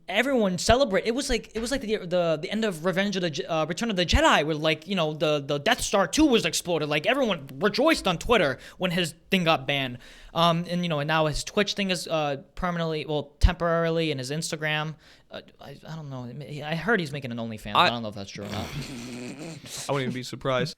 everyone celebrate. It was like the end of Revenge of the Return of the Jedi, where like the Death Star 2 was exploded. Like everyone rejoiced on Twitter when his thing got banned. And now his Twitch thing is temporarily, and his Instagram. I don't know. I heard he's making an OnlyFans. I don't know if that's true or not. I wouldn't even be surprised.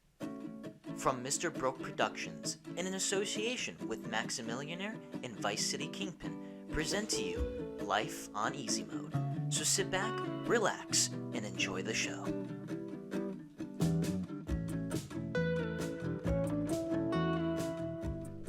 From Mr. Broke Productions, in an association with Maximillionaire and Vice City Kingpin, present to you Life on Easy Mode. So sit back, relax, and enjoy the show.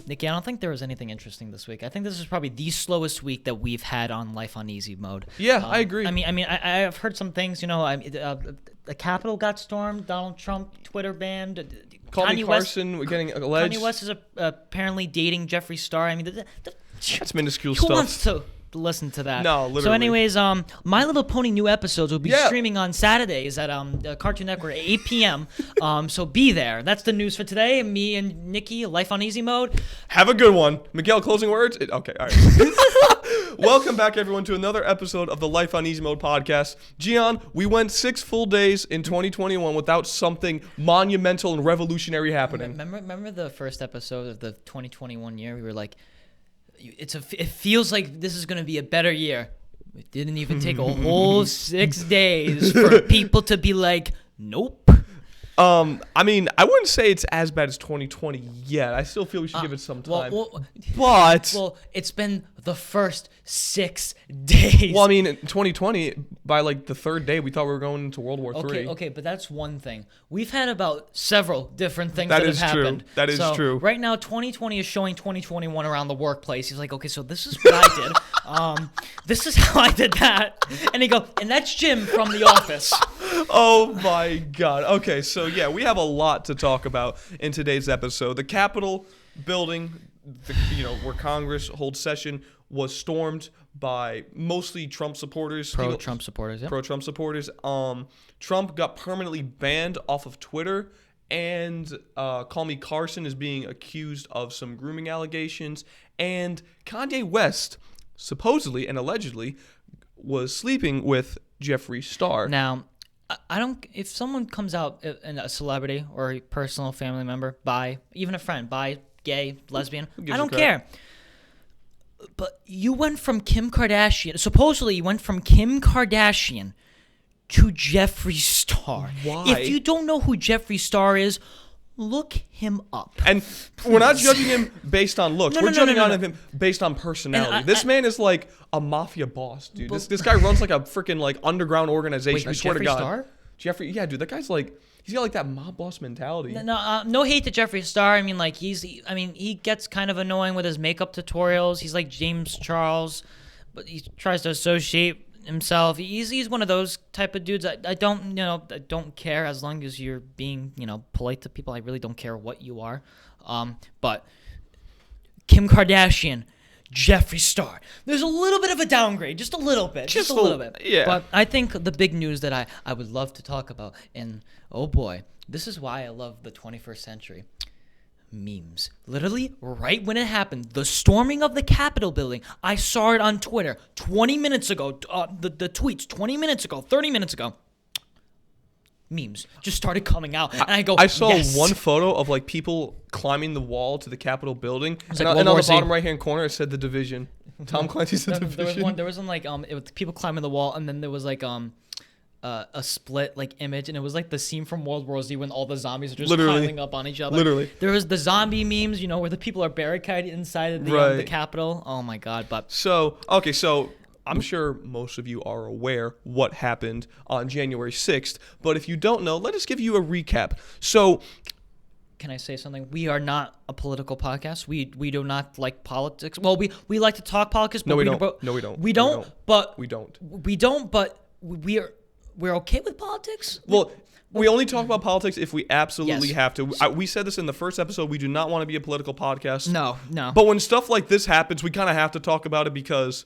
Nicky, I don't think there was anything interesting this week. I think this is probably the slowest week that we've had on Life on Easy Mode. Yeah, I agree. I've heard some things. The Capitol got stormed. Donald Trump Twitter banned. Callmecarson, we're getting alleged. Kanye West is apparently dating Jeffree Star. That's minuscule stuff. Who wants to listen to that? No, literally. So anyways, My Little Pony new episodes will be streaming on Saturdays at Cartoon Network at 8 p.m. So be there. That's the news for today. Me and Nicky, Life on Easy Mode. Have a good one. Miguel, closing words? Okay, all right. Welcome back, everyone, to another episode of the Life on Easy Mode podcast. Gian, we went 6 full days in 2021 without something monumental and revolutionary happening. Remember the first episode of the 2021 year? We were like, it feels like this is going to be a better year. It didn't even take a whole 6 days for people to be like, nope. I wouldn't say it's as bad as 2020 yet. I still feel we should give it some time. Well, it's been the first 6 days. Well, in 2020, by like the third day, we thought we were going into World War III. Okay, but that's one thing. We've had about several different things that have happened. That is true. Right now, 2020 is showing 2021 around the workplace. He's like, okay, so this is what I did. This is how I did that. And and that's Jim from The Office. Oh my God. Okay, so yeah, we have a lot to talk about in today's episode. The Capitol building, where Congress holds session, was stormed by mostly Trump supporters. Pro-Trump supporters, yeah. Pro-Trump supporters. Trump got permanently banned off of Twitter, and Callmecarson is being accused of some grooming allegations, and Kanye West supposedly and allegedly was sleeping with Jeffree Star. Now, I don't. If someone comes out, a celebrity or a personal family member, bi, even a friend, bi, gay, lesbian, I don't care. But you went from Kim Kardashian. Supposedly, you went from Kim Kardashian to Jeffree Star. Why? If you don't know who Jeffree Star is, look him up. And we're not judging him based on looks. We're judging him based on personality. This man is like a mafia boss, dude. This guy runs like a freaking like underground organization. Wait, I swear Jeffree to God. Star? Jeffree, yeah, dude. That guy's like, he's got like that mob boss mentality. No hate to Jeffree Star. He gets kind of annoying with his makeup tutorials. He's like James Charles, but he tries to associate himself. He's one of those type of dudes. I don't care as long as you're being polite to people. I really don't care what you are. But Kim Kardashian, Jeffree Star. There's a little bit of a downgrade, just a little bit, just a little bit. Yeah. But I think the big news that I would love to talk about, and oh boy, this is why I love the 21st century. Memes. Literally, right when it happened, the storming of the Capitol building, I saw it on Twitter 20 minutes ago. The tweets 20 minutes ago, 30 minutes ago. Memes just started coming out, and I saw yes. one photo of like people climbing the wall to the Capitol building, and like on the bottom right hand corner it said The Division. Tom Clancy's The Division. There was one like it was people climbing the wall, and then there was like a split like image, and it was like the scene from World War Z when all the zombies are just piling up on each other. Literally. There was the zombie memes, where the people are barricaded inside of the Capitol. Oh my God! But so I'm sure most of you are aware what happened on January 6th, but if you don't know, let us give you a recap. So, can I say something? We are not a political podcast. We do not like politics. Well, we like to talk politics, but we don't. But we're okay with politics. Well, we only talk about politics if we absolutely have to. We said this in the first episode. We do not want to be a political podcast. No. But when stuff like this happens, we kind of have to talk about it because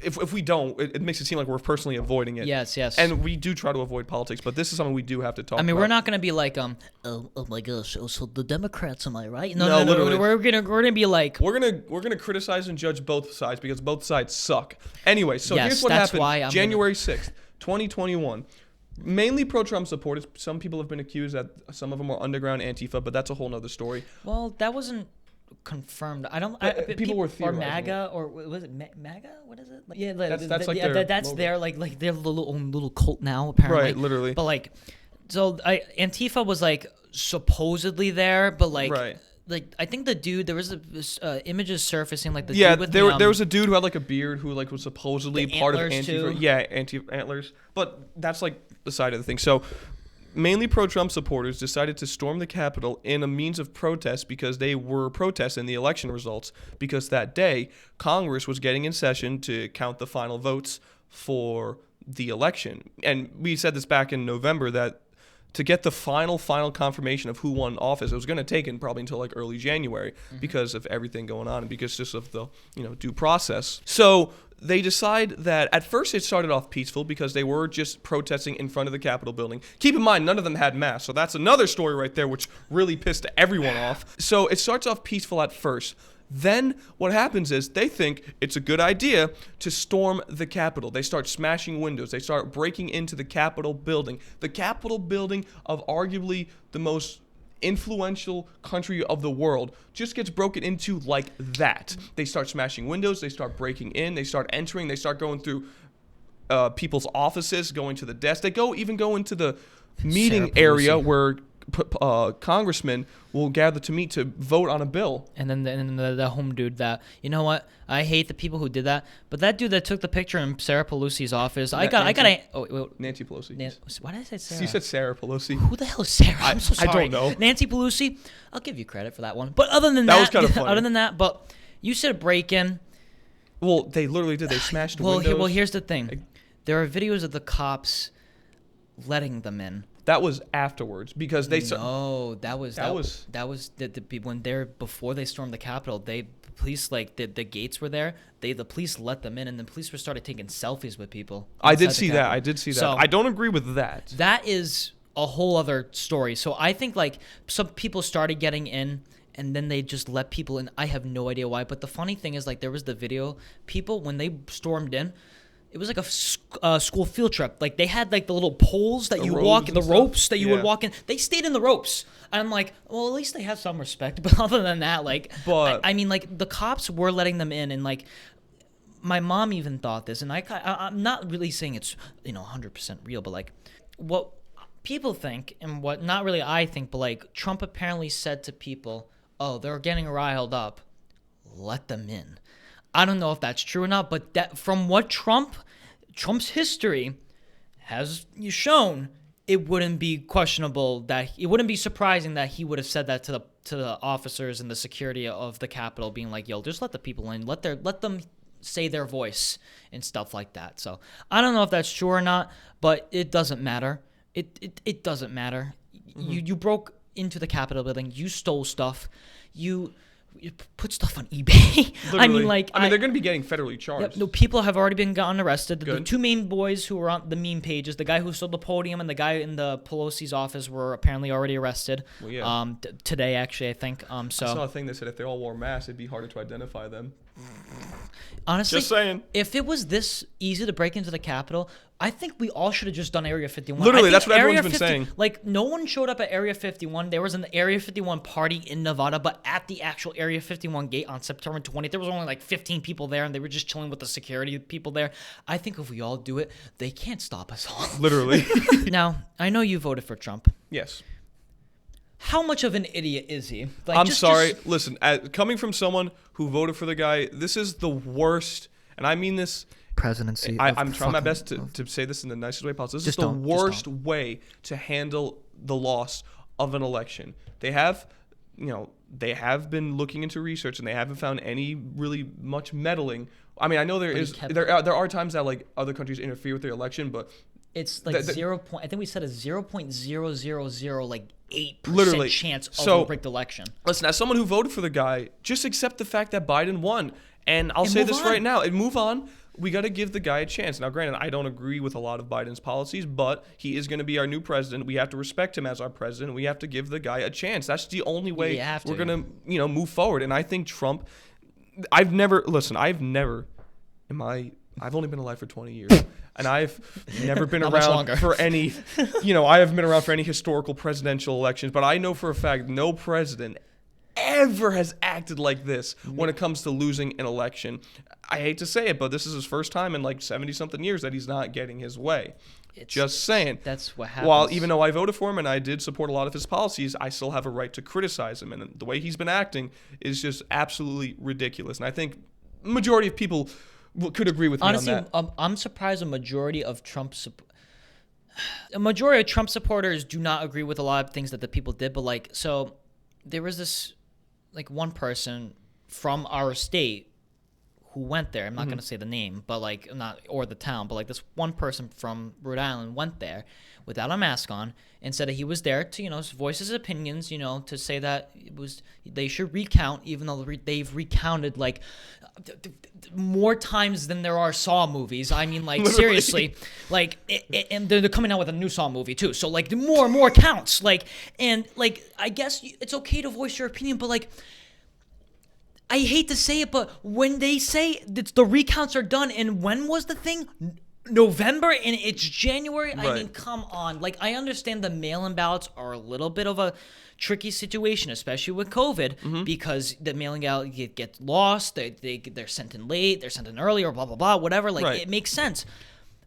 if we don't, it makes it seem like we're personally avoiding it. Yes. And we do try to avoid politics, but this is something we do have to talk about. I mean, we're not gonna be like, oh my gosh, so the Democrats, am I right? No, literally. We're gonna be like, we're gonna criticize and judge both sides because both sides suck. Anyway, so Yes, here's what that's happened. why I'm January 6th, 2021. Mainly pro-Trump supporters. Some people have been accused that some of them are underground Antifa, but that's a whole nother story. well, that wasn't confirmed. I don't. People were or theorizing MAGA, or was it MAGA? What is it? Like, yeah, That's like their that's logo. their like their own little cult now, apparently. Right, literally. But like, so Antifa was like supposedly there, but like. Right. Like I think the dude, there was images surfacing like the Yeah, dude with there was a dude who had like a beard who like was supposedly The part of antlers, Antifa. too. Yeah, antlers. But that's like the side of the thing. So mainly pro-Trump supporters decided to storm the Capitol in a means of protest because they were protesting the election results because that day Congress was getting in session to count the final votes for the election. And we said this back in November that to get the final confirmation of who won office, it was going to take probably until like early January because of everything going on and because just of the due process. So they decide that at first it started off peaceful because they were just protesting in front of the Capitol building. Keep in mind, none of them had masks, so that's another story right there which really pissed everyone off. So it starts off peaceful at first. Then what happens is they think it's a good idea to storm the Capitol. They start smashing windows. They start breaking into the Capitol building. The Capitol building of arguably the most influential country of the world just gets broken into like that. They start smashing windows. They start breaking in. They start entering. They start going through people's offices, going to the desk. They even go into the meeting area where congressmen will gather to meet to vote on a bill. And then the home dude that, you know what? I hate the people who did that. But that dude that took the picture in Sarah Pelosi's office, Nancy Pelosi. Why did I say Sarah? You said Sarah Pelosi. Who the hell is Sarah? I'm so sorry. I don't know. Nancy Pelosi. I'll give you credit for that one. But other than that was kind of funny. Other than that, but you said break-in. Well, they literally did. They smashed windows. Here's the thing. There are videos of the cops letting them in. That was afterwards because they. No, that was when they're before they stormed the Capitol. The police the gates were there. The police let them in, and the police started taking selfies with people. I did see that. So, I don't agree with that. That is a whole other story. So I think like some people started getting in, and then they just let people in. I have no idea why. But the funny thing is, like, there was the video. People, when they stormed in, it was like a school field trip. Like, they had like the little poles that you walk, the ropes that you would walk in. They stayed in the ropes. I'm like, well, at least they have some respect. But other than that, like, I mean, like, the cops were letting them in, and like, my mom even thought this, and I'm not really saying it's 100% real, but like, what people think and what not really I think, but like, Trump apparently said to people, oh, they're getting riled up, let them in. I don't know if that's true or not, but that from what Trump's history has shown, it wouldn't be questionable it wouldn't be surprising that he would have said that to the officers and the security of the Capitol, being like, yo, just let the people in, let them say their voice and stuff like that. So I don't know if that's true or not, but it doesn't matter. It doesn't matter. Mm-hmm. You broke into the Capitol building, you stole stuff, you put stuff on eBay. I mean, they're going to be getting federally charged. No, people have already been gotten arrested. Good. The two main boys who were on the meme pages, the guy who stole the podium and the guy in the Pelosi's office, were apparently already arrested. Well, yeah. Today, actually, I think. So I saw a thing that said if they all wore masks, it'd be harder to identify them. Honestly, just saying. If it was this easy to break into the Capitol, I think we all should have just done Area 51. Literally, that's what everyone's been saying. Like, no one showed up at Area 51. There was an Area 51 party in Nevada, but at the actual Area 51 gate on September 20th, there was only like 15 people there, and they were just chilling with the security people there. I think if we all do it, they can't stop us all. Literally. Now, I know you voted for Trump. Yes. How much of an idiot is he? Like, I'm sorry. Listen, coming from someone who voted for the guy, this is the worst, and I mean this. Presidency. I'm trying my best to say this in the nicest way possible. This is the worst way to handle the loss of an election. They have been looking into research, and they haven't found any really much meddling. I mean, I know there are times that like other countries interfere with their election, but it's like I think we said a 0.000 like 8% literally chance of a rigged election. Listen, as someone who voted for the guy, just accept the fact that Biden won. And I'll say this right now, and move on. we got to give the guy a chance. Now, granted, I don't agree with a lot of Biden's policies, but he is going to be our new president. We have to respect him as our president. We have to give the guy a chance. That's the only way we're going to, move forward. And I think Trump, I've only been alive for 20 years, and I've never been around for any, I haven't been around for any historical presidential elections, but I know for a fact no president ever has acted like this when it comes to losing an election. I hate to say it, but this is his first time in like 70-something years that he's not getting his way. Just saying. That's what happens. While even though I voted for him and I did support a lot of his policies, I still have a right to criticize him. And the way he's been acting is just absolutely ridiculous. And I think majority of people could agree with me on that. I'm surprised a majority of Trump supporters do not agree with a lot of things that the people did. But so there was this one person from our state who went there. I'm not going to say the name, but or the town, but this one person from Rhode Island went there without a mask on and said that he was there to, voice his opinions, to say that they should recount, even though they've recounted more times than there are Saw movies. I mean, seriously, and they're coming out with a new Saw movie too. So more and more counts, I guess it's okay to voice your opinion, but I hate to say it, but when they say that the recounts are done, and when was the thing? November, and it's January? Right. I mean, come on. I understand the mail-in ballots are a little bit of a tricky situation, especially with COVID, because the mail-in ballot gets lost, they're sent in late, they're sent in early, or blah, blah, blah, whatever. It makes sense.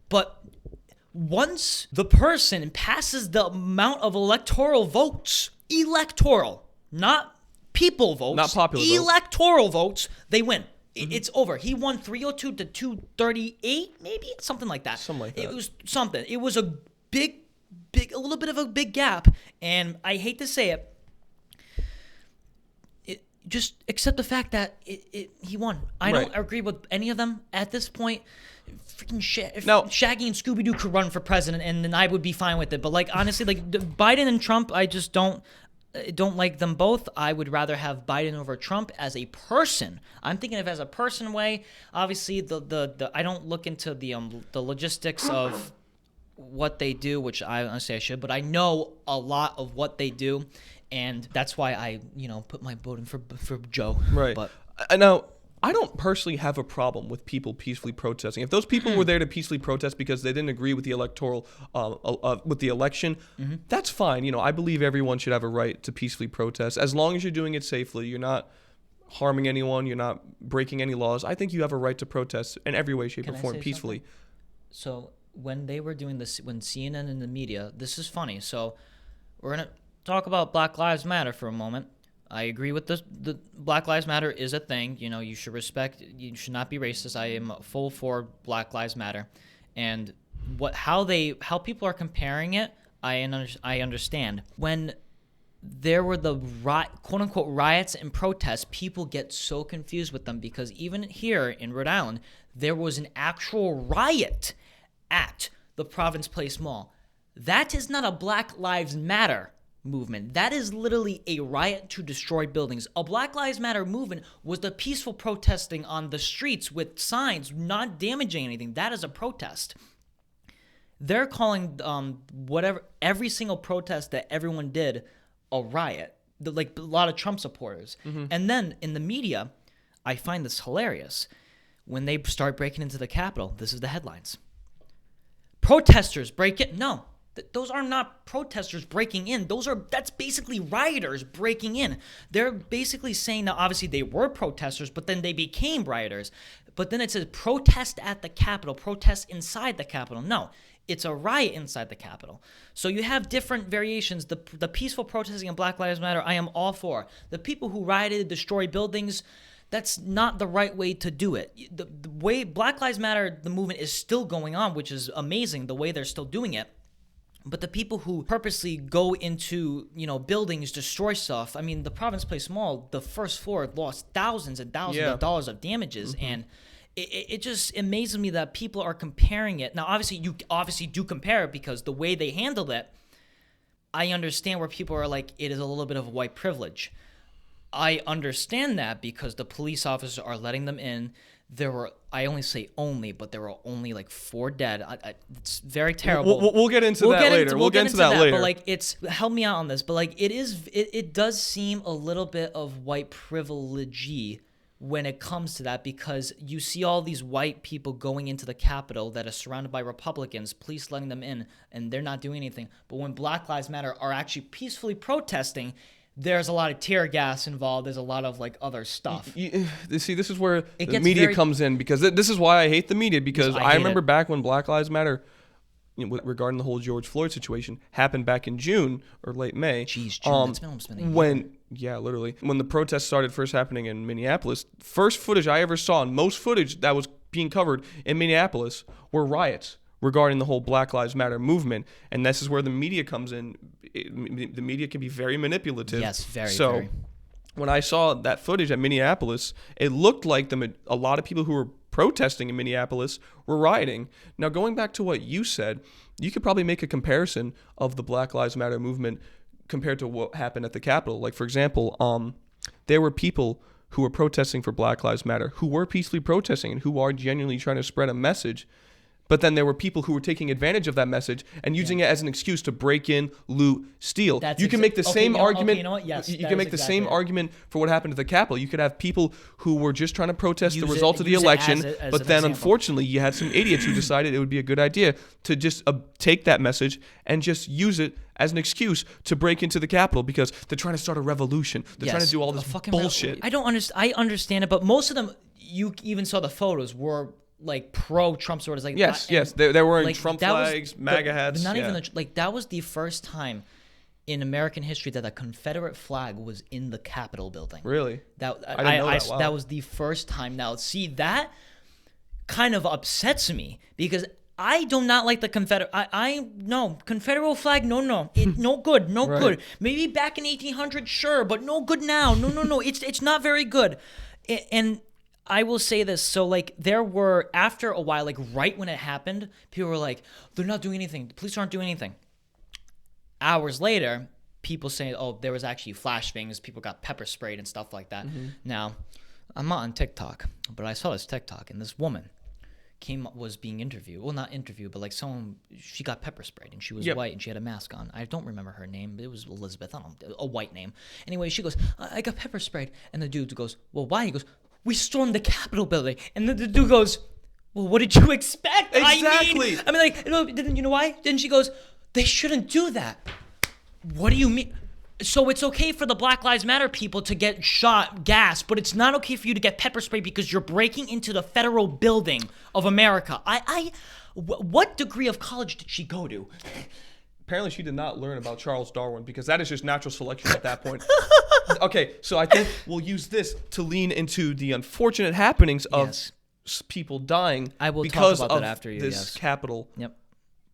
But once the person passes the amount of electoral votes, not people votes, not popular electoral votes, they win. It's over. He won 302 to 238, maybe something like that. Something like that. It was something. It was a little bit of a big gap, and I hate to say it. Just accept the fact that he won. I don't agree with any of them at this point. Freaking shit. If Shaggy and Scooby-Doo could run for president, and then I would be fine with it. But honestly, Biden and Trump, I just don't like them both. I would rather have Biden over Trump as a person. I'm thinking of as a person way. Obviously, the I don't look into the logistics of what they do, which I honestly I should, but I know a lot of what they do, and that's why I put my vote in for Joe. Right. But now, I don't personally have a problem with people peacefully protesting. If those people were there to peacefully protest because they didn't agree with the electoral, with the election, that's fine. I believe everyone should have a right to peacefully protest as long as you're doing it safely. You're not harming anyone. You're not breaking any laws. I think you have a right to protest in every way, shape, or form peacefully. Something? So when they were doing this, when CNN and the media, this is funny. So we're gonna talk about Black Lives Matter for a moment. I agree with this. The Black Lives Matter is a thing. You should respect. You should not be racist. I am full for Black Lives Matter, and how people are comparing it, I understand. When there were the quote unquote riots and protests, people get so confused with them because even here in Rhode Island, there was an actual riot at the Province Place Mall. That is not a Black Lives Matter movement. That is literally a riot to destroy buildings. A Black Lives Matter movement was the peaceful protesting on the streets with signs, not damaging anything. That is a protest. They're calling every single protest that everyone did a riot. A lot of Trump supporters. And then in the media, I find this hilarious. When they start breaking into the Capitol, this is the headlines. Protesters break it. No. Those are not protesters breaking in. That's basically rioters breaking in. They're basically saying that obviously they were protesters, but then they became rioters. But then it says protest at the Capitol, protest inside the Capitol. No, it's a riot inside the Capitol. So you have different variations. The peaceful protesting in Black Lives Matter, I am all for. The people who rioted, destroy buildings, that's not the right way to do it. The way Black Lives Matter, the movement is still going on, which is amazing, the way they're still doing it. But the people who purposely go into, buildings, destroy stuff. I mean, the Province Place Mall, the first floor lost thousands and thousands of dollars of damages. And it just amazes me that people are comparing it. Now, you obviously do compare it because the way they handled it, I understand where people are like, it is a little bit of white privilege. I understand that because the police officers are letting them in. I only say only, but there were only like 4 dead. It's very terrible. We'll get into that later. We'll get into that later. But like, help me out on this. But like, it does seem a little bit of white privilege when it comes to that, because you see all these white people going into the Capitol that are surrounded by Republicans, police letting them in, and they're not doing anything. But when Black Lives Matter are actually peacefully protesting, there's a lot of tear gas involved. There's a lot of like other stuff. See, this is where the media comes in, because this is why I hate the media, because I remember back when Black Lives Matter, regarding the whole George Floyd situation, happened back in June or late May. Jeez, June. That's almost been a year. Literally. When the protests started first happening in Minneapolis, first footage I ever saw, and most footage that was being covered in Minneapolis, were riots regarding the whole Black Lives Matter movement. And this is where the media comes in. The media can be very manipulative. Yes, very. So when I saw that footage at Minneapolis, it looked like a lot of people who were protesting in Minneapolis were rioting. Now, going back to what you said, you could probably make a comparison of the Black Lives Matter movement compared to what happened at the Capitol. Like, for example, there were people who were protesting for Black Lives Matter, who were peacefully protesting and who are genuinely trying to spread a message. But then there were people who were taking advantage of that message and using it as an excuse to break in, loot, steal. You can make the same argument. You know what? Yes, you can make the same argument for what happened at the Capitol. You could have people who were just trying to protest the result of the election, but then unfortunately you had some idiots who decided it would be a good idea to just take that message and just use it as an excuse to break into the Capitol because they're trying to start a revolution. They're trying to do all this bullshit. I don't understand. I understand it, but most of them, you even saw the photos, were like pro-Trump sort of like yes, they're wearing like, Trump flags, MAGA hats. Not even that was the first time in American history that a Confederate flag was in the Capitol building. Really? I didn't know that. Wow. That was the first time. Now, see, that kind of upsets me because I do not like the Confederate. No Confederate flag. No, no good, no right. Good. Maybe back in 1800, sure, but no good now. No. It's not very good, and. I will say this. So, like, there were, after a while, like, right when it happened, people were like, they're not doing anything. The police aren't doing anything. Hours later, people saying, oh, there was actually flash bangs. People got pepper sprayed and stuff like that. Mm-hmm. Now, I'm not on TikTok, but I saw this TikTok, and this woman was being interviewed. Well, not interviewed, but, like, she got pepper sprayed, and she was white, and she had a mask on. I don't remember her name, but it was Elizabeth. I don't know, a white name. Anyway, she goes, I got pepper sprayed. And the dude goes, well, why? He goes, we stormed the Capitol building. And the dude goes, well, what did you expect? Exactly. I mean, like, you know why? Then she goes, they shouldn't do that. What do you mean? So it's okay for the Black Lives Matter people to get shot, gas, but it's not okay for you to get pepper spray because you're breaking into the federal building of America. What degree of college did she go to? Apparently she did not learn about Charles Darwin because that is just natural selection at that point. Okay, so I think we'll use this to lean into the unfortunate happenings of people dying because of this Capitol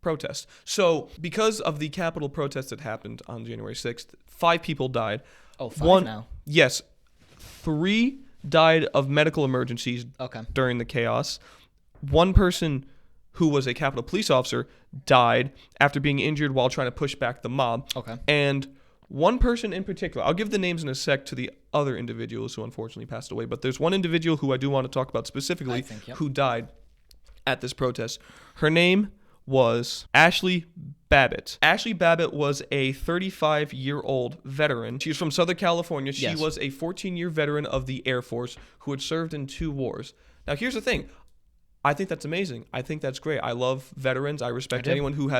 protest. So because of the Capitol protest that happened on January 6th, 5 people died. Oh, 5 now? Yes. 3 died of medical emergencies during the chaos. 1 person who was a Capitol police officer died after being injured while trying to push back the mob. Okay. And 1 person in particular, I'll give the names in a sec to the other individuals who unfortunately passed away, but there's 1 individual who I do want to talk about specifically who died at this protest. Her name was Ashley Babbitt. Ashley Babbitt was a 35-year-old veteran. She's from Southern California. She was a 14-year veteran of the Air Force who had served in 2 wars. Now, here's the thing. I think that's amazing. I think that's great. I love veterans. I respect anyone who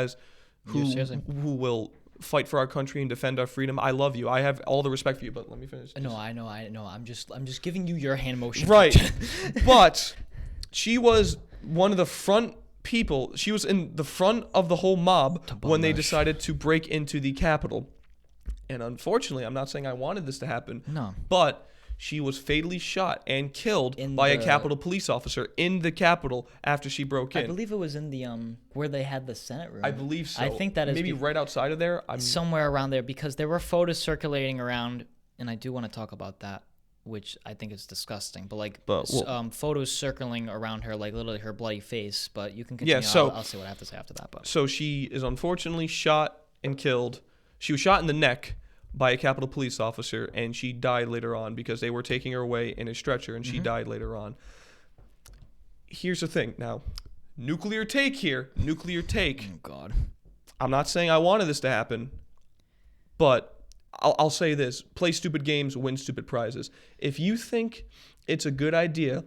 will fight for our country and defend our freedom. I love you. I have all the respect for you, but let me finish. No, I know. I'm just giving you your hand motion. Right. But she was one of the front people. She was in the front of the whole mob when they decided to break into the Capitol. And unfortunately, I'm not saying I wanted this to happen. No. But she was fatally shot and killed by a Capitol police officer in the Capitol after she broke in. I believe it was in the where they had the Senate room. I believe so. I think that is maybe right outside of there. Somewhere around there, because there were photos circulating around, and I do want to talk about that, which I think is disgusting. But photos circling around her, like literally her bloody face. But you can continue. Yeah, so I'll say what I have to say after that. But so she is unfortunately shot and killed. She was shot in the neck by a Capitol police officer, and she died later on because they were taking her away in a stretcher, and she died later on. here's the thing. Now, nuclear take here. Nuclear take. Oh, God. I'm not saying I wanted this to happen, but I'll say this. Play stupid games, win stupid prizes. If you think it's a good idea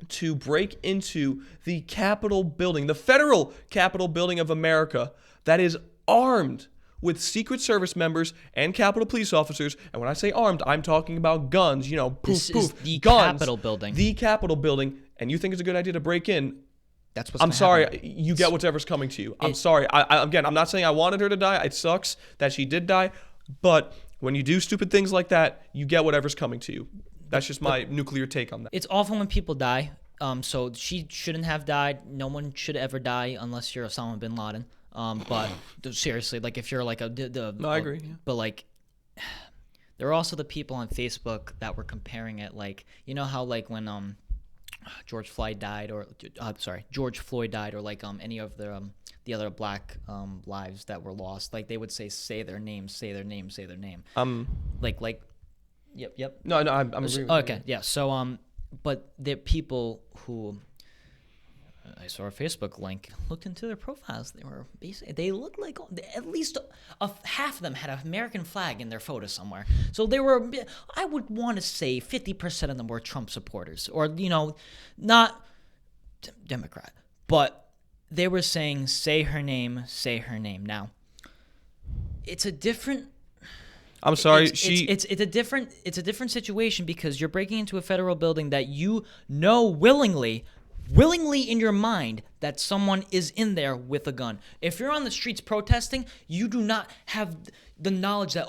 to break into the Capitol building, the federal Capitol building of America, that is armed with Secret Service members and Capitol police officers, and when I say armed, I'm talking about guns, poof, This poof, is the guns, Capitol building. The Capitol building, and you think it's a good idea to break in, That's what's I'm gonna sorry, happen. you get whatever's coming to you. I'm sorry. Again, I'm not saying I wanted her to die. It sucks that she did die, but when you do stupid things like that, you get whatever's coming to you. That's just my nuclear take on that. It's awful when people die. So she shouldn't have died. No one should ever die unless you're Osama bin Laden. But seriously, like if you're like No, I agree. Yeah. But like, there are also the people on Facebook that were comparing it, like, you know how like when George Floyd died, or like any of the other black lives that were lost, like they would say their name, say their name, say their name. Like, yep. No, I'm agreeing with you. Okay, yeah. So but the people who I saw a Facebook link, looked into their profiles. They looked like at least half of them had an American flag in their photo somewhere. So they were, I would want to say 50% of them were Trump supporters, or not Democrat, but they were saying, say her name, say her name. Now, it's a different. I'm sorry. It's a different situation, because you're breaking into a federal building that you know willingly in your mind that someone is in there with a gun. If you're on the streets protesting, you do not have the knowledge that,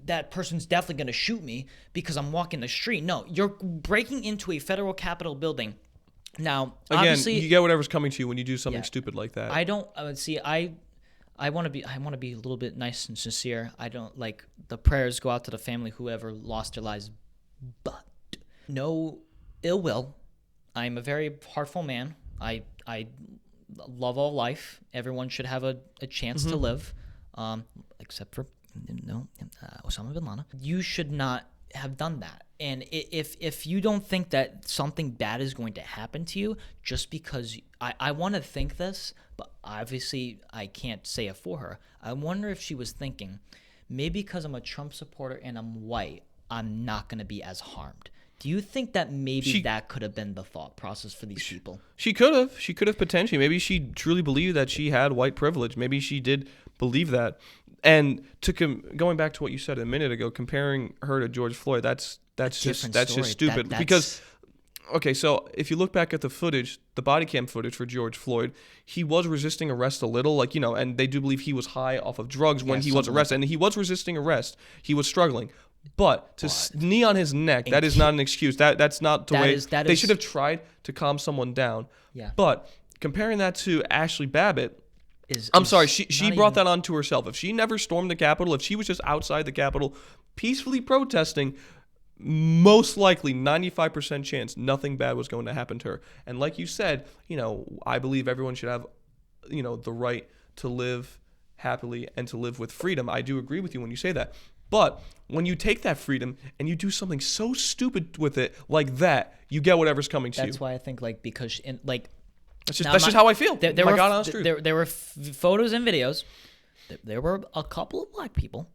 that person's definitely going to shoot me because I'm walking the street. No, you're breaking into a federal Capitol building. Now, again, obviously, you get whatever's coming to you when you do something stupid like that. I don't see. I want to be a little bit nice and sincere. I don't like the prayers go out to the family whoever lost their lives, but no ill will. I'm a very heartful man. I love all life. Everyone should have a chance to live, except for Osama bin Laden. You should not have done that. And if you don't think that something bad is going to happen to you just because I want to think this, but obviously I can't say it for her. I wonder if she was thinking, maybe because I'm a Trump supporter and I'm white, I'm not going to be as harmed. Do you think that maybe that could have been the thought process for these people? She could have. She could have potentially. Maybe she truly believed that she had white privilege. Maybe she did believe that. And going back to what you said a minute ago, comparing her to George Floyd, that's just stupid. Because, okay, so if you look back at the footage, the body cam footage for George Floyd, he was resisting arrest a little, and they do believe he was high off of drugs when he was arrested, and he was resisting arrest. He was struggling. But knee on his neck, that is not an excuse. That's not the way. They should have tried to calm someone down. Yeah. But comparing that to Ashley Babbitt, I'm sorry, she brought that onto herself. If she never stormed the Capitol, if she was just outside the Capitol peacefully protesting, most likely 95% chance nothing bad was going to happen to her. And like you said, I believe everyone should have, the right to live happily and to live with freedom. I do agree with you when you say that. But when you take that freedom and you do something so stupid with it like that, you get whatever's coming to you. That's why I think because that's just how I feel. There were photos and videos. There were a couple of black people.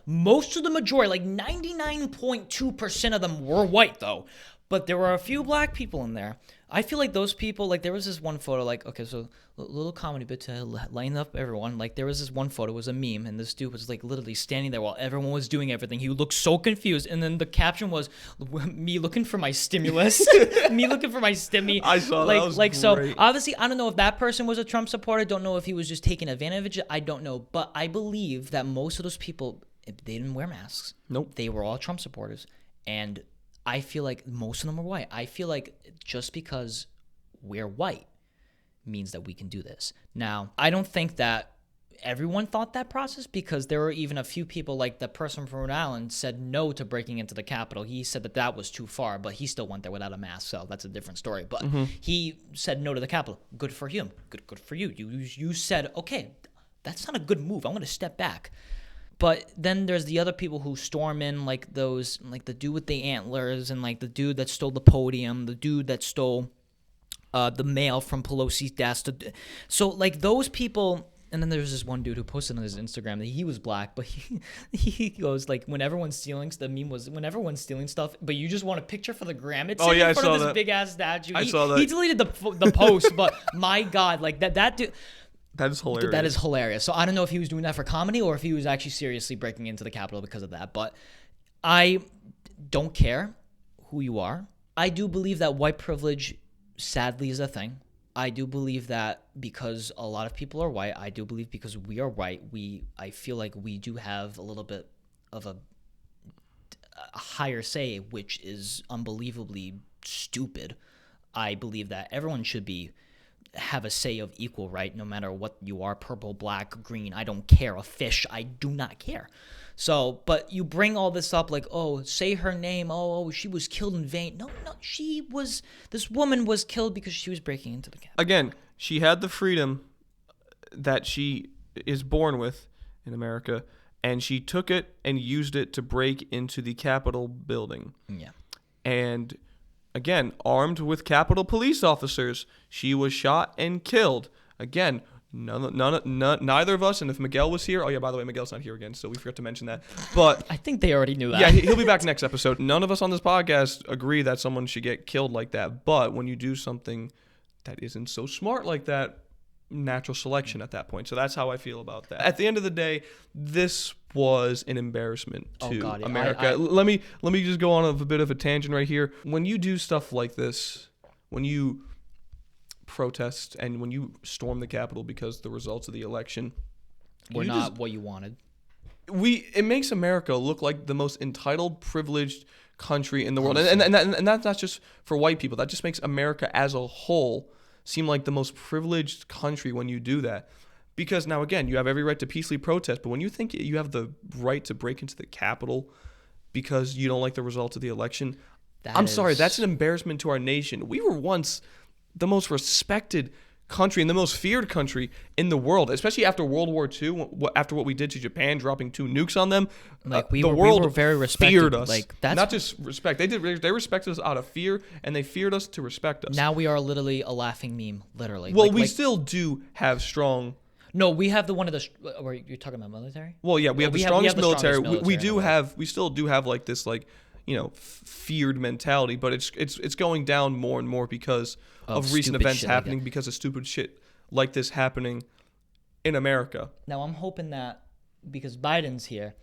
Most of the majority, like 99.2% of them were white though. But there were a few black people in there. I feel like those people, there was this one photo, so a little comedy bit to line up everyone. There was this one photo, it was a meme, and this dude was literally standing there while everyone was doing everything. He looked so confused, and then the caption was, me looking for my stimulus. Me looking for my stimmy. I saw that. Was great. So obviously, I don't know if that person was a Trump supporter. I don't know if he was just taking advantage of it. I don't know. But I believe that most of those people, they didn't wear masks. Nope. They were all Trump supporters. And I feel like most of them are white. I feel like just because we're white means that we can do this. Now, I don't think that everyone thought that process, because there were even a few people, like the person from Rhode Island said no to breaking into the Capitol. He said that was too far, but he still went there without a mask, so that's a different story. But he said no to the Capitol. Good for him. Good for you. You said, okay, that's not a good move. I'm going to step back. But then there's the other people who storm in, like the dude with the antlers, and the dude that stole the podium, the dude that stole the mail from Pelosi's desk. So like those people. And then there's this one dude who posted on his Instagram that he was black, but he goes like, when everyone's stealing, the meme was when everyone's stealing stuff, but you just want a picture for the gram. It's in front of this big ass statue. I saw that. He deleted the post, but my God, like that dude. That is hilarious. That is hilarious. So I don't know if he was doing that for comedy or if he was actually seriously breaking into the Capitol because of that. But I don't care who you are. I do believe that white privilege, sadly, is a thing. I do believe that because a lot of people are white. I do believe because we are white. I feel like we do have a little bit of a higher say, which is unbelievably stupid. I believe that everyone should have a say of equal right, no matter what you are, purple, black, green. I don't care. A fish. I do not care. So, but you bring all this up like, oh, say her name. Oh, she was killed in vain. No, this woman was killed because she was breaking into the Capitol. Again, she had the freedom that she is born with in America, and she took it and used it to break into the Capitol building. Yeah. And again, armed with Capitol police officers, she was shot and killed. Again, neither of us, and if Miguel was here, oh yeah, by the way, Miguel's not here again, so we forgot to mention that. But I think they already knew that. Yeah, he'll be back next episode. None of us on this podcast agree that someone should get killed like that. But when you do something that isn't so smart like that, natural selection at that point. So that's how I feel about that. At the end of the day, this was an embarrassment to America. Let me just go on a bit of a tangent right here. When you do stuff like this, when you protest and when you storm the Capitol because the results of the election were not what you wanted, it makes America look like the most entitled, privileged country in the world. And that's not just for white people. That just makes America as a whole seem like the most privileged country when you do that. Because now, again, you have every right to peacefully protest, but when you think you have the right to break into the Capitol because you don't like the results of the election, sorry, that's an embarrassment to our nation. We were once the most respected country and the most feared country in the world, especially after World War II, after what we did to Japan, dropping 2 nukes on them. Like we the were, world we were very respected. Feared us. Like that's not just respect. They respected us out of fear, and they feared us to respect us. Now we are literally a laughing meme, literally. Well, we still do have strong. No, we have one of the. Were you talking about military? Well, yeah, we have the strongest military. We still do have like this feared mentality, but it's going down more and more because of recent events happening, because of stupid shit like this happening in America. Now I'm hoping that because Biden's here,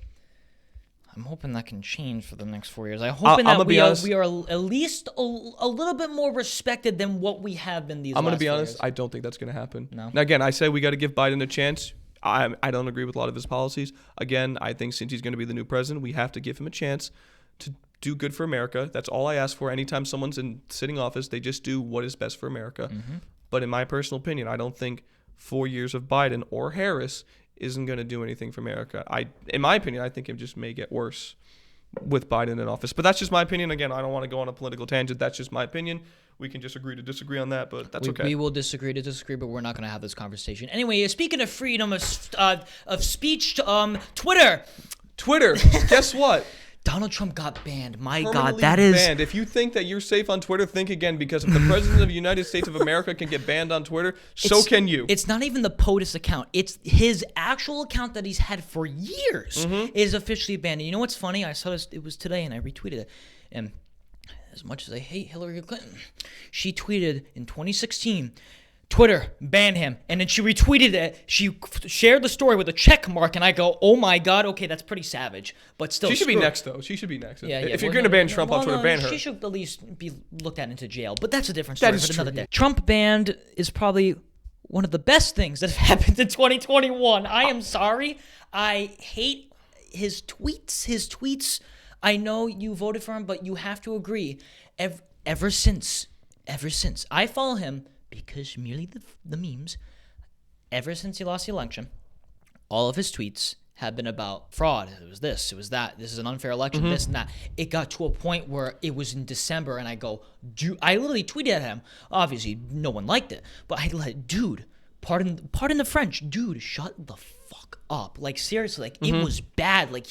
I'm hoping that can change for the next 4 years. I'm hoping that we are at least a little bit more respected than what we have been these last 4 years. I'm going to be honest, I don't think that's going to happen. No. Now, again, I say we got to give Biden a chance. I don't agree with a lot of his policies. Again, I think since he's going to be the new president, we have to give him a chance to do good for America. That's all I ask for. Anytime someone's in sitting office, they just do what is best for America. Mm-hmm. But in my personal opinion, I don't think 4 years of Biden or Harris isn't going to do anything for America. In my opinion, I think it just may get worse with Biden in office. But that's just my opinion. Again, I don't want to go on a political tangent. That's just my opinion. We can just agree to disagree on that, but that's okay. We will disagree to disagree, but we're not going to have this conversation. Anyway, speaking of freedom of speech, Twitter. Guess what? Donald Trump got banned. My Permanently God, that is banned. If you think that you're safe on Twitter, think again, because if the president of the United States of America can get banned on Twitter, so can you. It's not even the POTUS account. It's his actual account that he's had for years is officially banned. And you know what's funny? I saw this. It was today, and I retweeted it. And as much as I hate Hillary Clinton, she tweeted in 2016, Twitter, ban him. And then she retweeted it. She shared the story with a check mark, and I go, oh my God, okay, that's pretty savage. But still, she should be next, though. She should be next. Yeah, if you're going to ban Trump on Twitter, ban her. She should at least be looked at into jail. But that's a different story for another day. Trump banned is probably one of the best things that have happened in 2021. I am sorry. I hate his tweets. I know you voted for him, but you have to agree. Ever since I follow him, because merely the memes, ever since he lost the election, all of his tweets have been about fraud. It was this, it was that. This is an unfair election, this and that. It got to a point where it was in December, and I go, I literally tweeted at him. Obviously, no one liked it, but dude, pardon the French, dude, shut the fuck up. Like, seriously, like, it was bad. Like,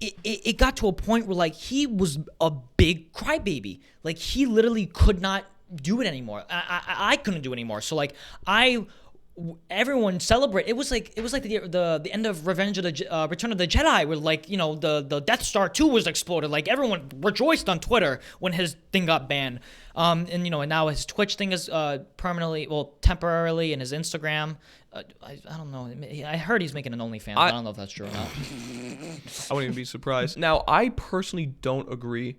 it got to a point where, like, he was a big crybaby. Like, he literally could not do it anymore. I couldn't do it anymore. So like everyone celebrate. It was like the end of Revenge of the Return of the Jedi, where like the Death Star 2 was exploded. Like everyone rejoiced on Twitter when his thing got banned. And now his Twitch thing is temporarily, and his Instagram. I don't know. I heard he's making an OnlyFans. I don't know if that's true or not. I wouldn't even be surprised. Now, I personally don't agree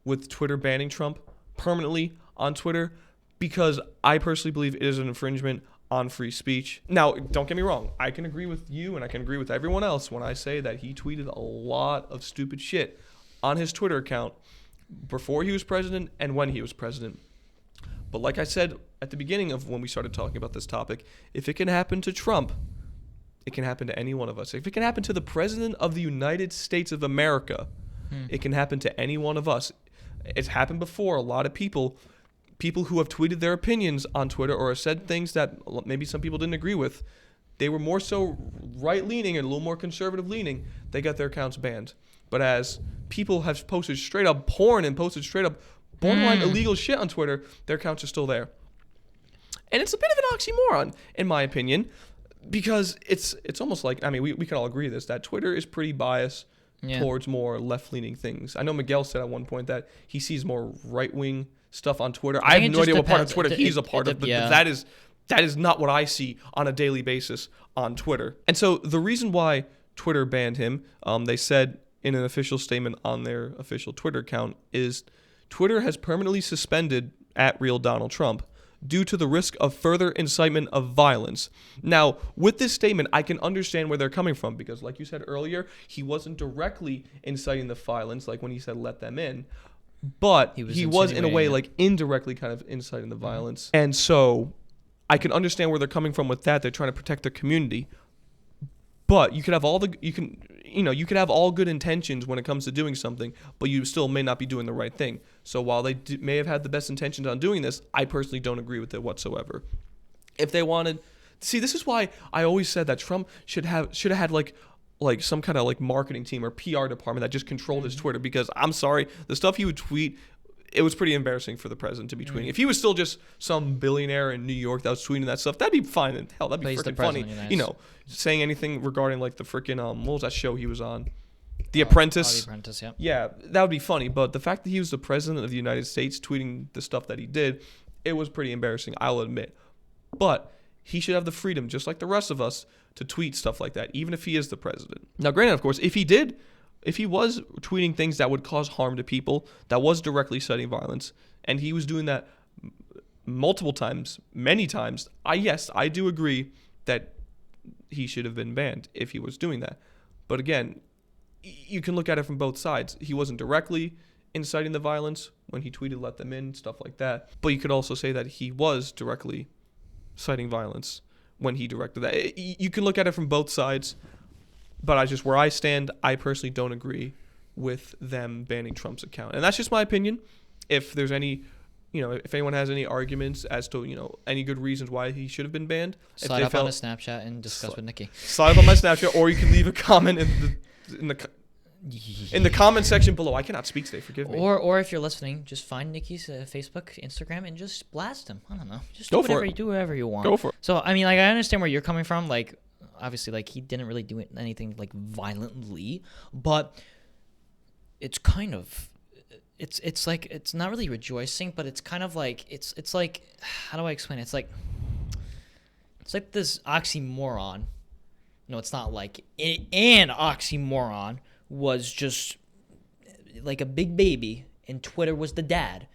with Twitter banning Trump permanently on Twitter, because I personally believe it is an infringement on free speech. Now, don't get me wrong. I can agree with you and I can agree with everyone else when I say that he tweeted a lot of stupid shit on his Twitter account before he was president and when he was president. But like I said at the beginning of when we started talking about this topic, if it can happen to Trump, it can happen to any one of us. If it can happen to the president of the United States of America, it can happen to any one of us. It's happened before. A lot of people who have tweeted their opinions on Twitter or have said things that maybe some people didn't agree with, they were more so right-leaning and a little more conservative-leaning, they got their accounts banned. But as people have posted straight-up porn and posted straight-up borderline illegal shit on Twitter, their accounts are still there. And it's a bit of an oxymoron, in my opinion, because it's almost like, I mean, we can all agree this, that Twitter is pretty biased towards more left-leaning things. I know Miguel said at one point that he sees more right-wing stuff on Twitter. I have no idea what part of Twitter he's a part of, but that is not what I see on a daily basis on Twitter. And so the reason why Twitter banned him, they said in an official statement on their official Twitter account, is Twitter has permanently suspended @RealDonaldTrump due to the risk of further incitement of violence. Now, with this statement, I can understand where they're coming from, because like you said earlier, he wasn't directly inciting the violence, like when he said let them in, but he was in a way like indirectly kind of inciting the violence. And so I can understand where they're coming from with that. They're trying to protect their community. But you could have all good intentions when it comes to doing something, but you still may not be doing the right thing. So while they may have had the best intentions on doing this, I personally don't agree with it whatsoever. If they wanted, see, this is why I always said that Trump should have had like some kind of like marketing team or PR department that just controlled his Twitter, because I'm sorry, the stuff he would tweet, it was pretty embarrassing for the president to be tweeting. If he was still just some billionaire in New York that was tweeting that stuff, that'd be fine. And hell, that'd be freaking funny. Nice. Saying anything regarding like the freaking what was that show he was on? The Apprentice. The Apprentice, yeah. Yeah, that would be funny. But the fact that he was the president of the United States tweeting the stuff that he did, it was pretty embarrassing, I'll admit. But he should have the freedom, just like the rest of us, to tweet stuff like that, even if he is the president. Now, granted, of course, if he was tweeting things that would cause harm to people, that was directly inciting violence, and he was doing that multiple times, many times, I do agree that he should have been banned if he was doing that. But again, you can look at it from both sides. He wasn't directly inciting the violence when he tweeted let them in, stuff like that. But you could also say that he was directly inciting violence when he directed that. You can look at it from both sides. But where I stand, I personally don't agree with them banning Trump's account. And that's just my opinion. If there's any, if anyone has any arguments as to, any good reasons why he should have been banned. Slide up on a Snapchat and discuss with Nicky. Slide up on my Snapchat, or you can leave a comment in the comment section below. I cannot speak today, forgive me. Or if you're listening, just find Nicky's Facebook, Instagram, and just blast him. I don't know. Just do whatever you want. Go for it. So, I mean, like, I understand where you're coming from, like, obviously, like, he didn't really do anything like violently, but it's kind of, it's like, it's not really rejoicing, but it's kind of like, it's like, how do I explain it? It's like this oxymoron. No, it's not like an oxymoron was just like a big baby, and Twitter was the dad,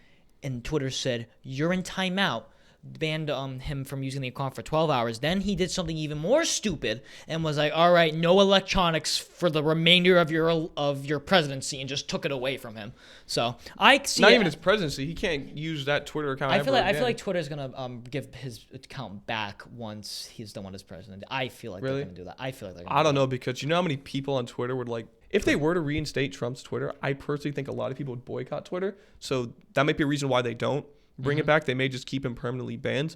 and Twitter said, you're in timeout, banned him from using the account for 12 hours. Then he did something even more stupid and was like, all right, no electronics for the remainder of your presidency, and just took it away from him. So I see not even his presidency. He can't use that Twitter account. I feel like Twitter's gonna give his account back once he's done with his president. I feel like they're gonna do that. I don't know, because you know how many people on Twitter would like, if they were to reinstate Trump's Twitter, I personally think a lot of people would boycott Twitter. So that might be a reason why they don't bring it back. They may just keep him permanently banned.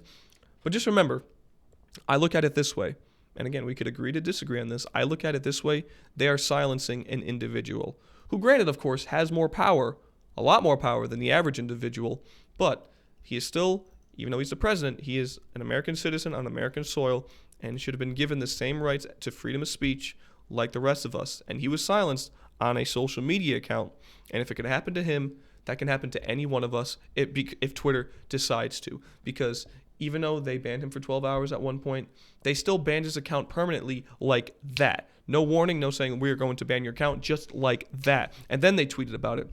But just remember, I look at it this way. And again, we could agree to disagree on this. I look at it this way. They are silencing an individual who, granted, of course, has more power, a lot more power than the average individual, but he is still, even though he's the president, he is an American citizen on American soil and should have been given the same rights to freedom of speech like the rest of us. And he was silenced on a social media account. And if it could happen to him, that can happen to any one of us if Twitter decides to. Because even though they banned him for 12 hours at one point, they still banned his account permanently like that. No warning, no saying we're going to ban your account, just like that. And then they tweeted about it.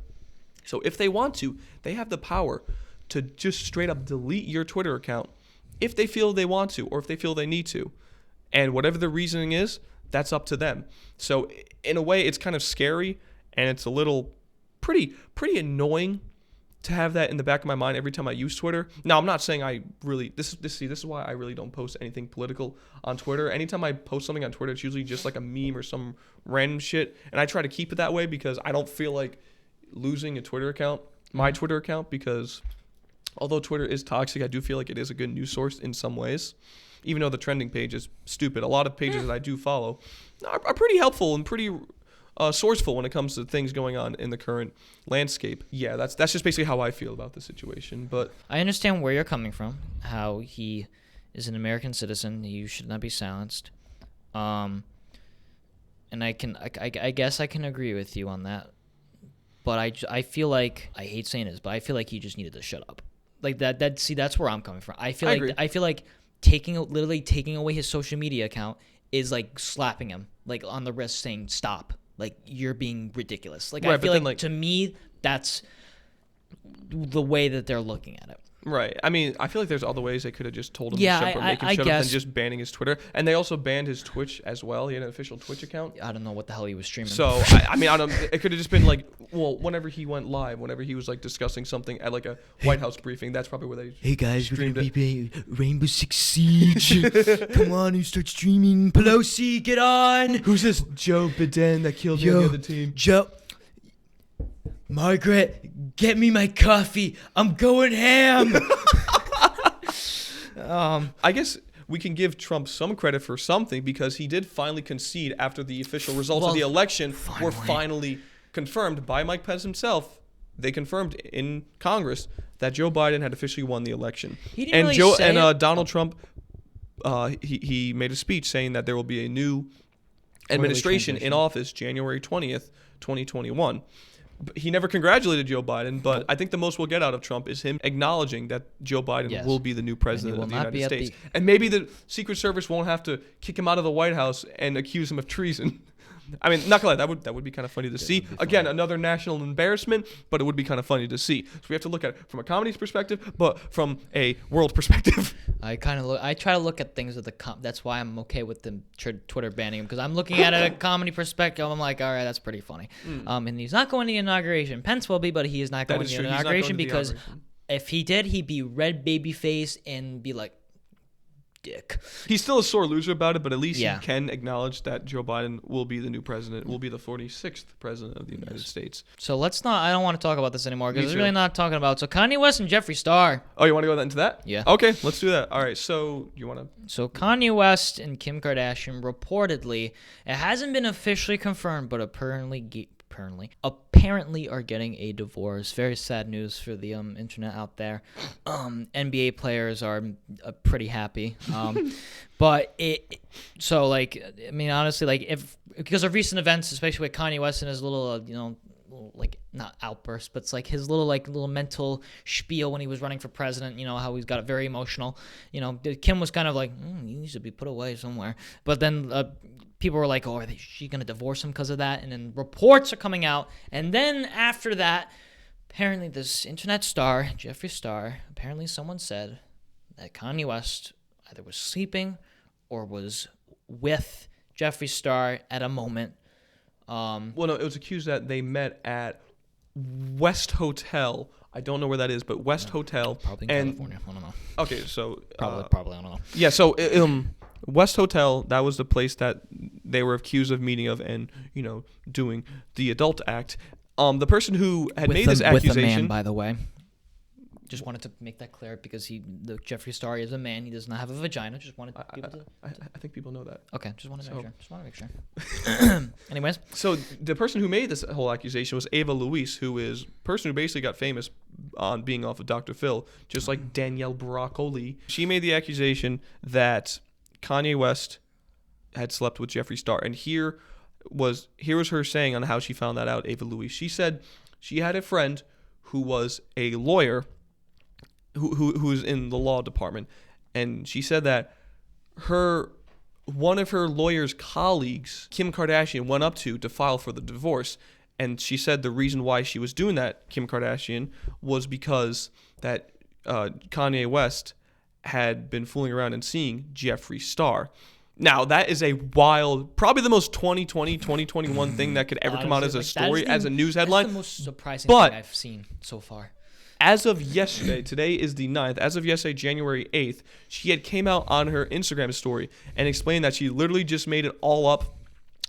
So if they want to, they have the power to just straight up delete your Twitter account if they feel they want to or if they feel they need to. And whatever the reasoning is, that's up to them. So in a way, it's kind of scary, and it's a little pretty annoying to have that in the back of my mind every time I use Twitter. Now, I'm not saying I really this is why I really don't post anything political on Twitter. Anytime I post something on Twitter, it's usually just like a meme or some random shit, and I try to keep it that way because I don't feel like losing a Twitter account, my Twitter account, because although Twitter is toxic, I do feel like it is a good news source in some ways. Even though the trending page is stupid, a lot of pages that I do follow are pretty helpful and pretty sourceful when it comes to things going on in the current landscape. Yeah, that's just basically how I feel about the situation. But I understand where you're coming from, how he is an American citizen. You should not be silenced. And I guess I can agree with you on that. But I feel like, I hate saying this, but I feel like he just needed to shut up. Like that's where I'm coming from. I feel like literally taking away his social media account is like slapping him like on the wrist saying stop. Like, you're being ridiculous. Like, right, I feel like to me that's the way that they're looking at it. Right. I mean, I feel like there's other ways they could have just told him to shut up or make him shut up than just banning his Twitter. And they also banned his Twitch as well. He had an official Twitch account. I don't know what the hell he was streaming. So, it could have just been like, well, whenever he went live, whenever he was like discussing something at like a White House briefing, that's probably where they Hey guys, we're streamed gonna it. be Rainbow Six Siege. Come on, you start streaming. Pelosi, get on. Who's this Joe Biden that killed the other team? Joe. Margaret, get me my coffee. I'm going ham. I guess we can give Trump some credit for something because he did finally concede after the official results of the election were finally confirmed by Mike Pence himself. They confirmed in Congress that Joe Biden had officially won the election. He didn't really say it. Donald Trump, he made a speech saying that there will be a new administration in office January 20th, 2021. He never congratulated Joe Biden, but I think the most we'll get out of Trump is him acknowledging that Joe Biden will be the new president of the United States. And maybe the Secret Service won't have to kick him out of the White House and accuse him of treason. I mean, not gonna lie, that would be kind of funny to see. Again, another national embarrassment, but it would be kind of funny to see. So we have to look at it from a comedy's perspective, but from a world perspective. I try to look at things with that's why I'm okay with them Twitter banning him, because I'm looking at it at a comedy perspective. I'm like, all right, that's pretty funny. And he's not going to the inauguration. Pence will be, but he is not going to the inauguration because if he did, he'd be red baby face and be like, dick. He's still a sore loser about it, but at least he can acknowledge that Joe Biden will be the new president, will be the 46th president of the United States. So I don't want to talk about this anymore because it's really not talking about. So Kanye West and Jeffree Star. Oh, you want to go into that? Yeah. Okay, let's do that. All right, so you want to? So Kanye West and Kim Kardashian reportedly, it hasn't been officially confirmed, but apparently are getting a divorce. Very sad news for the internet out there. NBA players are pretty happy. But honestly, like because of recent events, especially with Kanye West and his little like not outburst, but it's like his little mental spiel when he was running for president, how he's got it very emotional. Kim was kind of like, he needs to be put away somewhere. But then people were like, oh, is she going to divorce him because of that? And then reports are coming out. And then after that, apparently this internet star, Jeffree Star, apparently someone said that Kanye West either was sleeping or was with Jeffree Star at a moment. Well, no, it was accused that they met at West Hotel. I don't know where that is, but West Hotel. Probably in California. I don't know. Okay, so probably I don't know. Yeah, so West Hotel, that was the place that they were accused of meeting of and doing the adult act. The person who had made this accusation, with a man, by the way. Just wanted to make that clear because the Jeffree Star is a man. He does not have a vagina. Just wanted people to. I think people know that. Okay, just want to make sure. Anyways, so the person who made this whole accusation was Ava Luis, who is a person who basically got famous on being off of Dr. Phil, just like Danielle Broccoli. She made the accusation that Kanye West had slept with Jeffree Star, and here was her saying on how she found that out. Ava Luis, she said she had a friend who was a lawyer who was in the law department, and she said that one of her lawyer's colleagues, Kim Kardashian, went up to file for the divorce, and she said the reason why she was doing that, Kim Kardashian, was because that Kanye West had been fooling around and seeing Jeffree Star. Now, that is a wild, probably the most 2021 thing that could ever come out as a story, as a news headline. That's the most surprising thing I've seen so far. As of yesterday, today is the 9th, as of yesterday, January 8th, she had came out on her Instagram story and explained that she literally just made it all up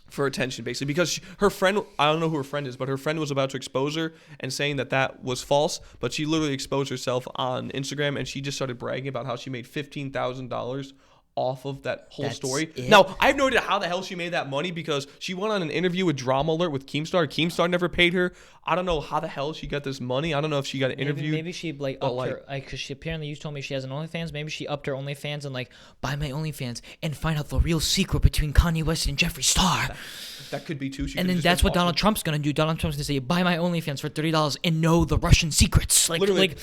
for attention, basically, because her friend, I don't know who her friend is, but her friend was about to expose her and saying that was false, but she literally exposed herself on Instagram, and she just started bragging about how she made $15,000 off of that whole story. Now, I have no idea how the hell she made that money because she went on an interview with Drama Alert with Keemstar. Keemstar never paid her. I don't know how the hell she got this money. I don't know if she got an interview. Maybe she upped her, because she apparently, you told me she has an OnlyFans. Maybe she upped her OnlyFans and buy my OnlyFans and find out the real secret between Kanye West and Jeffree Star. That could be too. And then that's what Donald Trump's gonna do. Donald Trump's gonna say, buy my OnlyFans for $30 and know the Russian secrets. That's literally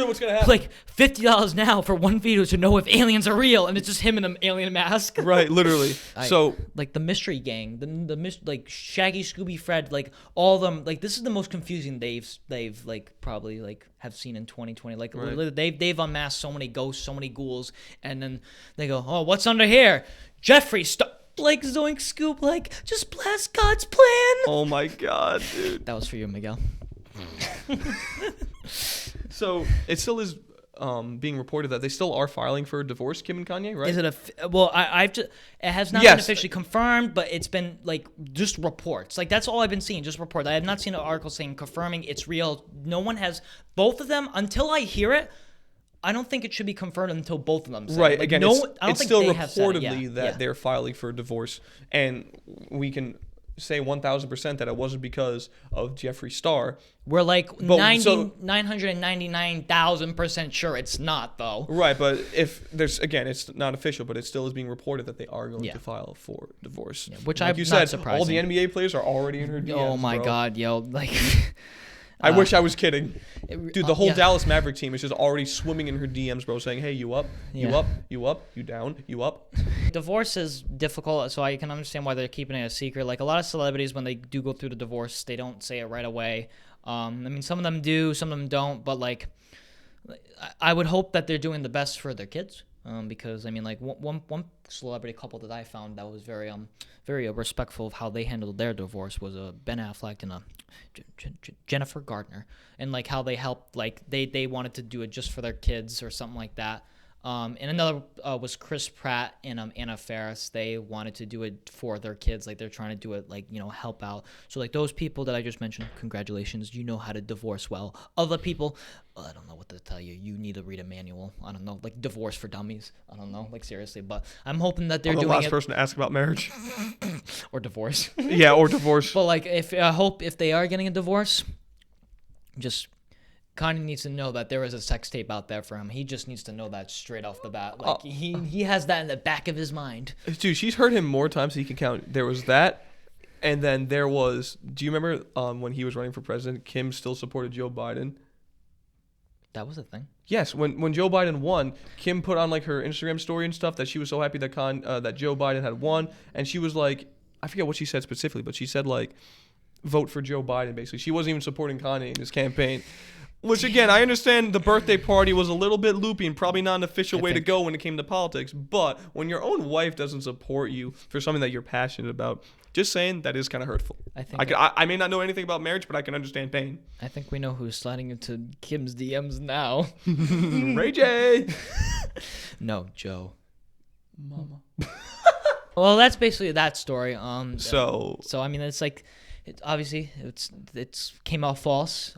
what's gonna happen. $50 now for one video to know if aliens are real, and it's just him in an alien mask. Right, literally. So the mystery gang, the Shaggy, Scooby, Fred, all of them. This is the most confusing they've probably have seen in 2020. Right. They've unmasked so many ghosts, so many ghouls, and then they go, oh, what's under here? Jeffree Star. Zoink Scoop, just blast God's plan. Oh my God, dude. That was for you, Miguel. So it still is being reported that they still are filing for a divorce, Kim and Kanye, right? Is it I've just, it has not been officially confirmed, but it's been just reports. That's all I've been seeing, just reports. I have not seen an article saying confirming it's real. No one has, both of them, until I hear it, I don't think it should be confirmed until both of them say right. It. Again, it's still reportedly that they're filing for a divorce, and we can say 1,000% that it wasn't because of Jeffree Star. We're 999,000% sure it's not, though. Right, but if there's, again, it's not official, but it still is being reported that they are going to file for divorce. Yeah, which like you said, all the NBA players are already in her DMs. Oh my God, yo, I wish I was kidding. Dude, the whole Dallas Maverick team is just already swimming in her DMs, bro, saying, hey, you up? You up? You up? You down? You up? Divorce is difficult, so I can understand why they're keeping it a secret. A lot of celebrities, when they do go through the divorce, they don't say it right away. Some of them do, some of them don't, but, I would hope that they're doing the best for their kids. Because one celebrity couple that I found that was very respectful of how they handled their divorce was Ben Affleck and Jennifer Gardner, and how they helped, they wanted to do it just for their kids or something like that. And another was Chris Pratt and Anna Faris. They wanted to do it for their kids, they're trying to do it, help out. So those people that I just mentioned, congratulations, you know how to divorce well. Other people, I don't know what to tell you. You need to read a manual. I don't know, divorce for dummies. I don't know, seriously. But I'm hoping that they're doing it. I'm the last person to ask about marriage or divorce. Yeah, or divorce. But I hope if they are getting a divorce, just. Kanye needs to know that there is a sex tape out there for him. He just needs to know that straight off the bat. He has that in the back of his mind. Dude, she's heard him more times than he can count. There was that, and then there was. Do you remember when he was running for president? Kim still supported Joe Biden. That was a thing. Yes, when Joe Biden won, Kim put on her Instagram story and stuff that she was so happy that that Joe Biden had won, and she was I forget what she said specifically, but she said vote for Joe Biden. Basically, she wasn't even supporting Kanye in his campaign. Which, again, I understand the birthday party was a little bit loopy and probably not an official way to go when it came to politics. But when your own wife doesn't support you for something that you're passionate about, just saying, that is kind of hurtful. I may not know anything about marriage, but I can understand pain. I think we know who's sliding into Kim's DMs now. Ray J. No, Joe. Mama. Well, that's basically that story. So I mean, it's obviously it's came out false.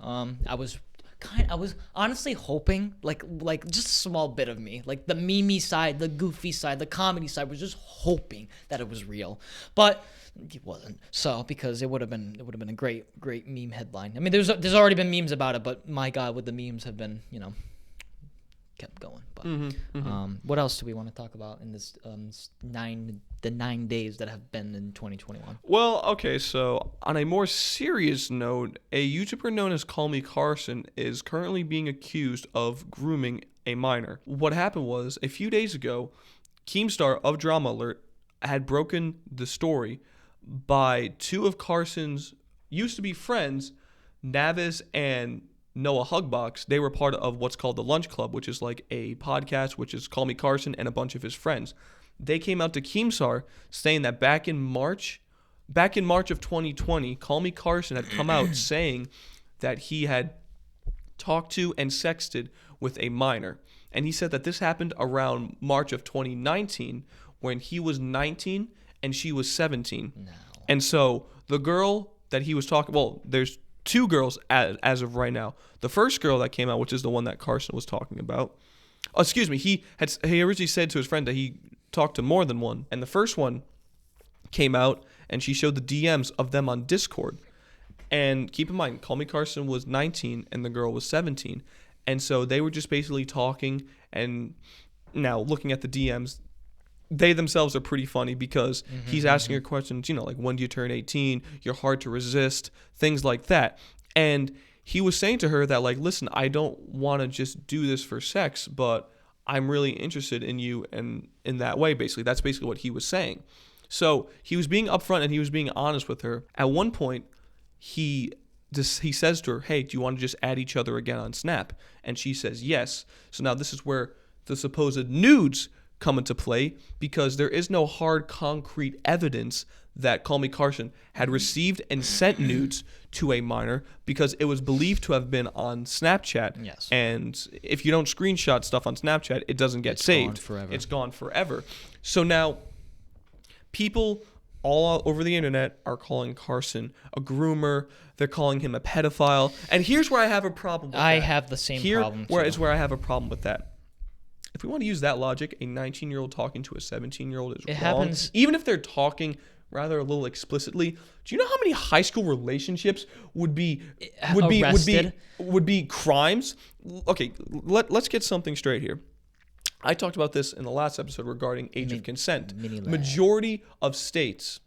was honestly hoping, like just a small bit of me, like the meme side, the goofy side, the comedy side, was just hoping that it was real, but it wasn't. So because it would have been a great meme headline. I mean, there's already been memes about it, but my God, would the memes have been, kept going. But what else do we want to talk about in this 9 days that have been in 2021? Well, okay, so on a more serious note, a YouTuber known as Callmecarson is currently being accused of grooming a minor. What happened was, a few days ago, Keemstar of Drama Alert had broken the story by two of Carson's used-to-be friends, Navis and Noah Hugbox. They were part of what's called the Lunch Club, which is like a podcast, which is Callmecarson and a bunch of his friends. They came out to Keemstar saying that back in March of 2020, Callmecarson had come out saying that he had talked to and sexted with a minor. And he said that this happened around March of 2019 when he was 19 and she was 17. No. And so the girl that he was talking, well, there's two girls as of right now. The first girl that came out, which is the one that Carson was talking about. Oh, excuse me. He originally said to his friend that he talked to more than one. And the first one came out and she showed the DMs of them on Discord. And keep in mind, Callmecarson was 19 and the girl was 17. And so they were just basically talking, and now looking at the DMs, they themselves are pretty funny because he's asking her questions, like, when do you turn 18? You're hard to resist, things like that. And he was saying to her that, like, listen, I don't want to just do this for sex, but I'm really interested in you, and in that way, basically. That's basically what he was saying. So he was being upfront and he was being honest with her. At one point, he says to her, hey, do you want to just add each other again on Snap? And she says yes. So now this is where the supposed nudes come into play, because there is no hard concrete evidence that Callmecarson had received and sent nudes to a minor, because it was believed to have been on Snapchat. Yes. And if you don't screenshot stuff on Snapchat, it doesn't get saved. Gone forever. It's gone forever. So now people all over the internet are calling Carson a groomer. They're calling him a pedophile. And here's where I have a problem with that. I have the same problem too. Here is where I have a problem with that. If we want to use that logic, a 19-year-old talking to a 17-year-old is wrong. Happens. Even if they're talking rather a little explicitly. Do you know how many high school relationships would be crimes? Okay, let's get something straight here. I talked about this in the last episode regarding age of consent. Majority of states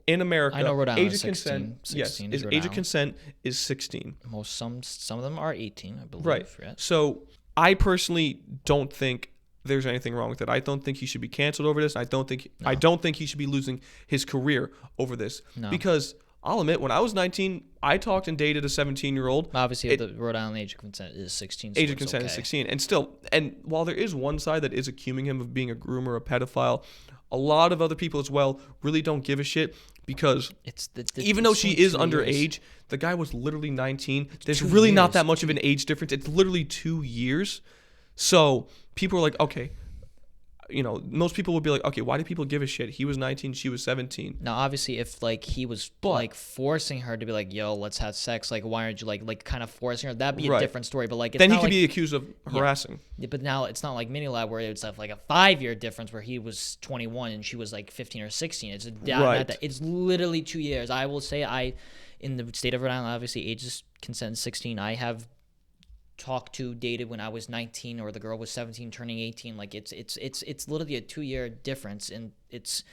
in America, I know Rhode Island age of 16, consent, 16 yes, age of consent is 16. Some of them are 18, I believe. Right. So I personally don't think there's anything wrong with it. I don't think he should be canceled over this. I don't think he should be losing his career over this. No. Because I'll admit, when I was 19, I talked and dated a 17-year-old. Obviously, the Rhode Island age of consent is 16. Age of consent is 16. And while there is one side that is accusing him of being a groomer, a pedophile, a lot of other people as well really don't give a shit, because even though she is underage, the guy was literally 19. There's really not that much of an age difference. It's literally 2 years. So people are like, okay, most people would be like, okay, why do people give a shit? He was 19, she was 17. Now, obviously, if he was forcing her to be like, yo, let's have sex, why aren't you like kind of forcing her? That'd be a different story. But it's then not he could be accused of harassing. Yeah, but now it's not like Mini Lab, where it's like a 5-year difference where he was 21 and she was like 15 or 16. It's it's literally 2 years. I will say, in the state of Rhode Island, obviously, age of consent 16. I have dated when I was 19, or the girl was 17 turning 18. It's literally a 2-year difference, and it's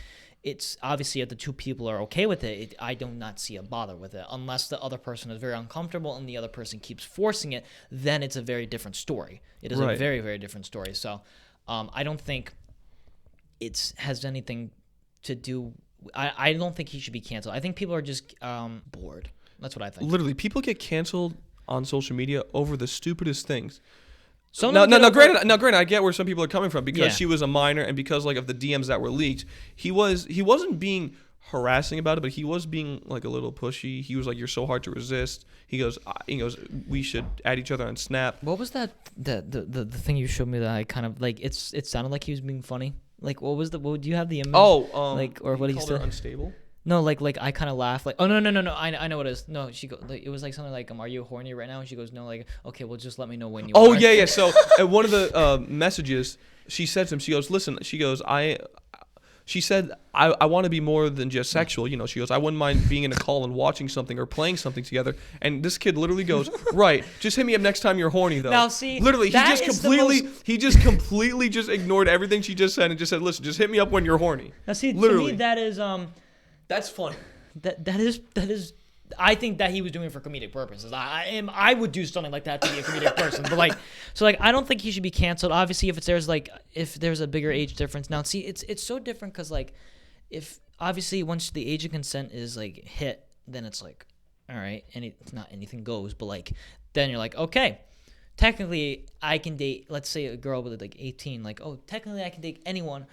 obviously, if the two people are okay with it, I do not see a bother with it, unless the other person is very uncomfortable and the other person keeps forcing it. Then it's a very different story. It is a very, very different story. So I don't think it has anything to do. I don't think he should be canceled. I think people are just bored. That's what I think. Literally, people get canceled on social media over the stupidest things. Granted, I get where some people are coming from, because she was a minor, and because of the DMs that were leaked, he wasn't being harassing about it, but he was being a little pushy. He was like, "You're so hard to resist." He goes, "We should add each other on Snap." What was that? The thing you showed me that I kind of like? It sounded like he was being funny. What was what do you have the image? or what he called said? her unstable. No, like I kind of laughed like, oh no, I know what it is. No, she go like, it was like something like are you horny right now? And she goes no, like okay, well just let me know when you. Oh are. yeah. So at one of the messages, she said to him, she goes, listen, she goes, she said, I want to be more than just sexual. You know, she goes, I wouldn't mind being in a call and watching something or playing something together. And this kid literally goes, right, just hit me up next time you're horny, though. Now, see, literally, that he just completely just ignored everything she just said and just said, listen, just hit me up when you're horny. Now, see, literally. to me, that is That's funny. that is. I think that he was doing it for comedic purposes. I would do something like that to be a comedic person, but I don't think he should be canceled. Obviously, if there's a bigger age difference. Now, see, it's so different because if obviously once the age of consent is like hit, then it's like, all right, and it's not anything goes, but then you're like, okay, technically I can date, let's say a girl with 18, technically I can date anyone,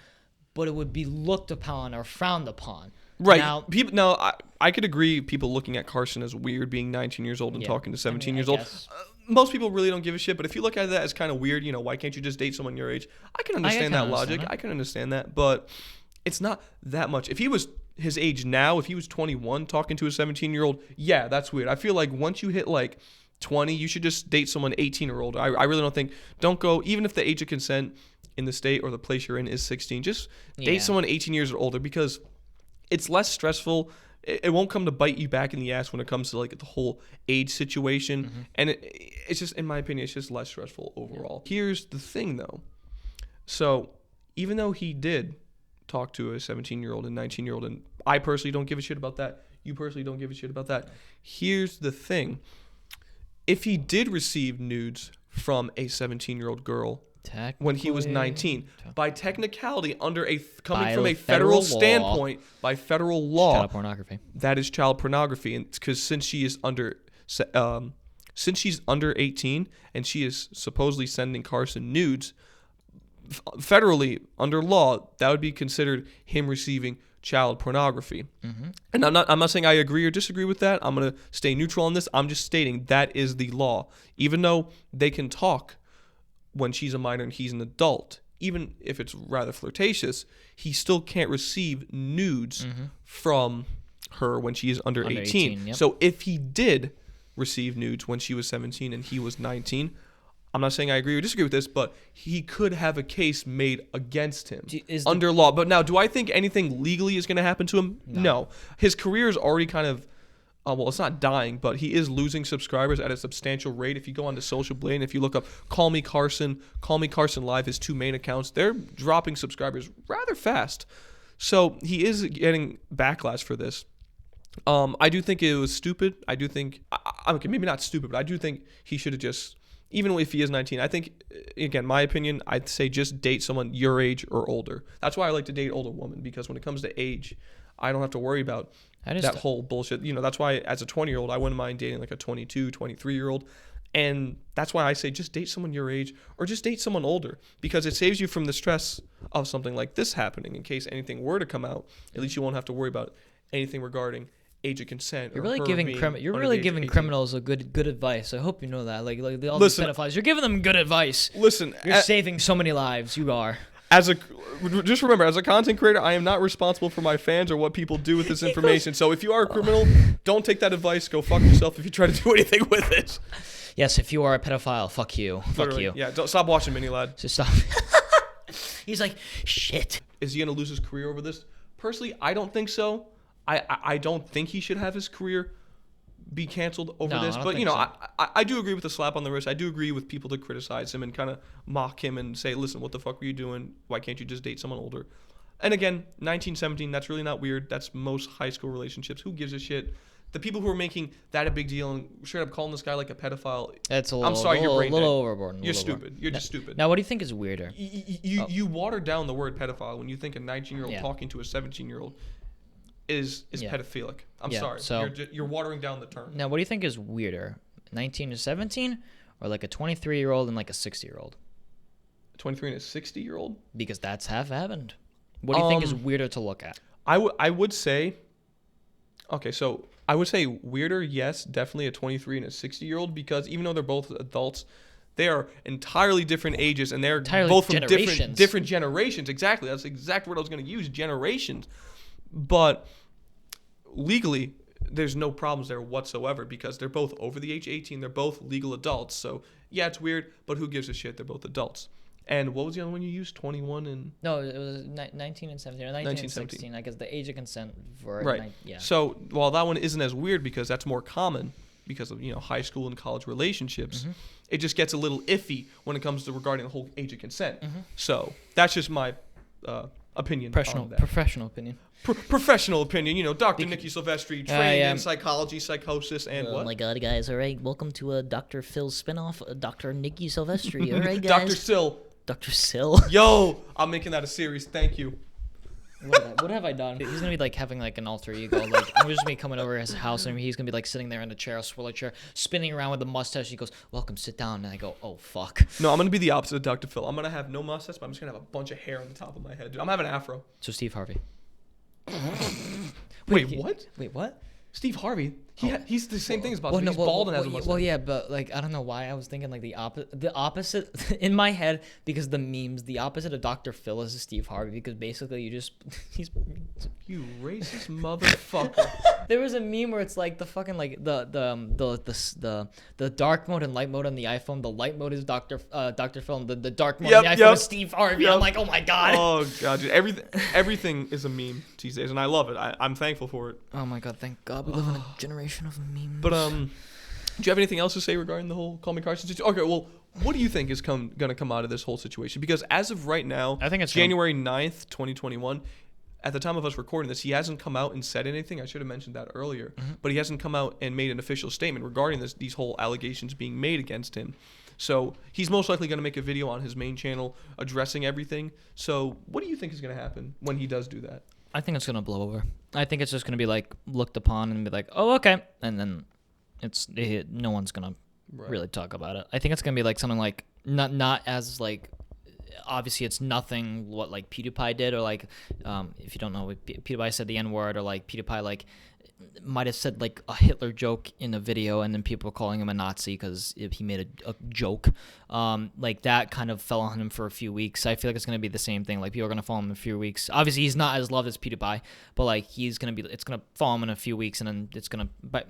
but it would be looked upon or frowned upon. Right. I could agree people looking at Carson as weird being 19 years old and talking to 17 years old. Most people really don't give a shit, but if you look at that as kind of weird, why can't you just date someone your age? I can understand that logic. I can understand that, but it's not that much. If he was his age now, if he was 21 talking to a 17-year-old, yeah, that's weird. I feel like once you hit 20, you should just date someone 18 or older. I really don't go, even if the age of consent in the state or the place you're in is 16, just date someone 18 years or older because it's less stressful. It won't come to bite you back in the ass when it comes to the whole age situation. Mm-hmm. And it's just, in my opinion, it's just less stressful overall. Here's the thing though. So even though he did talk to a 17-year-old and 19-year-old, and I personally don't give a shit about that. You personally don't give a shit about that. Here's the thing. If he did receive nudes from a 17-year-old girl when he was 19, by technicality, coming from a federal standpoint, by federal law, child pornography. That is child pornography, and because since she's under 18 and she is supposedly sending Carson nudes, federally under law, that would be considered him receiving child pornography. Mm-hmm. And I'm not saying I agree or disagree with that. I'm gonna stay neutral on this. I'm just stating that is the law, even though they can talk when she's a minor and he's an adult, even if it's rather flirtatious, he still can't receive nudes from her when she is under 18. Yep. So if he did receive nudes when she was 17 and he was 19, I'm not saying I agree or disagree with this, but he could have a case made against him under law. But now, do I think anything legally is going to happen to him? No. His career is already kind of, it's not dying, but he is losing subscribers at a substantial rate. If you go onto Social Blade and if you look up Call Me Carson Live, his two main accounts, they're dropping subscribers rather fast. So he is getting backlash for this. I do think it was stupid. I do think, okay, maybe not stupid, but I do think he should have just, even if he is 19, I think, again, my opinion, I'd say just date someone your age or older. That's why I like to date older women, because when it comes to age, I don't have to worry about that whole bullshit. That's why as a 20-year-old, I wouldn't mind dating a 22, 23-year-old. And that's why I say just date someone your age or just date someone older, because it saves you from the stress of something like this happening. In case anything were to come out, at least you won't have to worry about anything regarding age of consent. You're really giving criminals a good advice. I hope you know that. Like all these pedophiles, you're giving them good advice. Listen, you're saving so many lives. You are. Just remember, as a content creator, I am not responsible for my fans or what people do with this information. So if you are a criminal, don't take that advice. Go fuck yourself if you try to do anything with it. Yes, if you are a pedophile, fuck you. Fuck you. Yeah, don't stop watching Mini Lad. Just stop. He's like, shit. Is he gonna lose his career over this? Personally, I don't think so. I don't think he should have his career be canceled over this. But, I do agree with the slap on the wrist. I do agree with people to criticize him and kind of mock him and say, listen, what the fuck were you doing? Why can't you just date someone older? And again, 19, 17, that's really not weird. That's most high school relationships. Who gives a shit? The people who are making that a big deal and straight up calling this guy like a pedophile. That's a little overboard. You're stupid. You're just stupid. Now, what do you think is weirder? You water down the word pedophile when you think a 19-year-old talking to a 17-year-old is pedophilic. I'm sorry. So you're watering down the term. Now, what do you think is weirder, 19 to 17, or like a 23-year-old and like a 60-year-old? 23 and a 60-year-old? Because that's happened. What do you think is weirder to look at? I would say, okay, so I would say weirder, yes, definitely a 23 and a 60-year-old, because even though they're both adults, they are entirely different ages, and they're both from different generations. Exactly. That's the exact word I was going to use, generations. But legally, there's no problems there whatsoever because they're both over the age of 18. They're both legal adults. So, yeah, it's weird, but who gives a shit? They're both adults. And what was the other one you used? 21 and... No, it was 19 and 17. Or 19 and 16, I guess the age of consent for... Right. Yeah. So, while that one isn't as weird because that's more common because of, high school and college relationships, it just gets a little iffy when it comes to regarding the whole age of consent. So, that's just my opinion on that. Professional opinion. Professional opinion, Dr. Nicky Silvestri, trained in psychology, psychosis, and what? Oh my god, guys, all right, welcome to Dr. Phil's spinoff, Dr. Nicky Silvestri, all right, guys? Dr. Sill. Dr. Sill. Yo, I'm making that a series, thank you. What have I done? He's gonna be like having like an alter ego. Like I'm just gonna be coming over his house and he's gonna be like sitting there in the chair, a swirly chair, spinning around with a mustache. He goes, "Welcome, sit down." And I go, "Oh fuck." No, I'm gonna be the opposite of Dr. Phil. I'm gonna have no mustache, but I'm just gonna have a bunch of hair on the top of my head. Dude, I'm having an afro. So Steve Harvey. Wait, what? Wait, what? Steve Harvey. He's the same thing as Bob. Well, no, he's bald and has a mustache. Well, yeah, but like I don't know why I was thinking like the opposite in my head because the memes. The opposite of Dr. Phil is Steve Harvey because basically he's You racist motherfucker. There was a meme where it's like the fucking like the dark mode and light mode on the iPhone. The light mode is Dr. Phil, and the dark mode on the iPhone is Steve Harvey. I'm like, oh my god. Oh god, dude. Everything is a meme these days, and I love it. I'm thankful for it. Oh my god, thank God we live in a generation of memes. But do you have anything else to say regarding the whole Callmecarson situation? Okay, well, what do you think is going to come out of this whole situation? Because as of right now, I think it's January 9th, 2021. At the time of us recording this, he hasn't come out and said anything. I should have mentioned that earlier. But he hasn't come out and made an official statement regarding these whole allegations being made against him. So he's most likely going to make a video on his main channel addressing everything. So what do you think is going to happen when he does do that? I think it's going to blow over. I think it's just going to be like looked upon and be like, oh, okay. And then no one's going to really talk about it. I think it's going to be like something like not as like, obviously it's nothing what like PewDiePie did or like if you don't know, PewDiePie said the N-word or like PewDiePie like might have said like a Hitler joke in a video and then people were calling him a Nazi because he made a joke. Like that kind of fell on him for a few weeks. I feel like it's going to be the same thing. Like people are going to follow him in a few weeks. Obviously he's not as loved as PewDiePie, but like it's going to follow him in a few weeks and then it's going to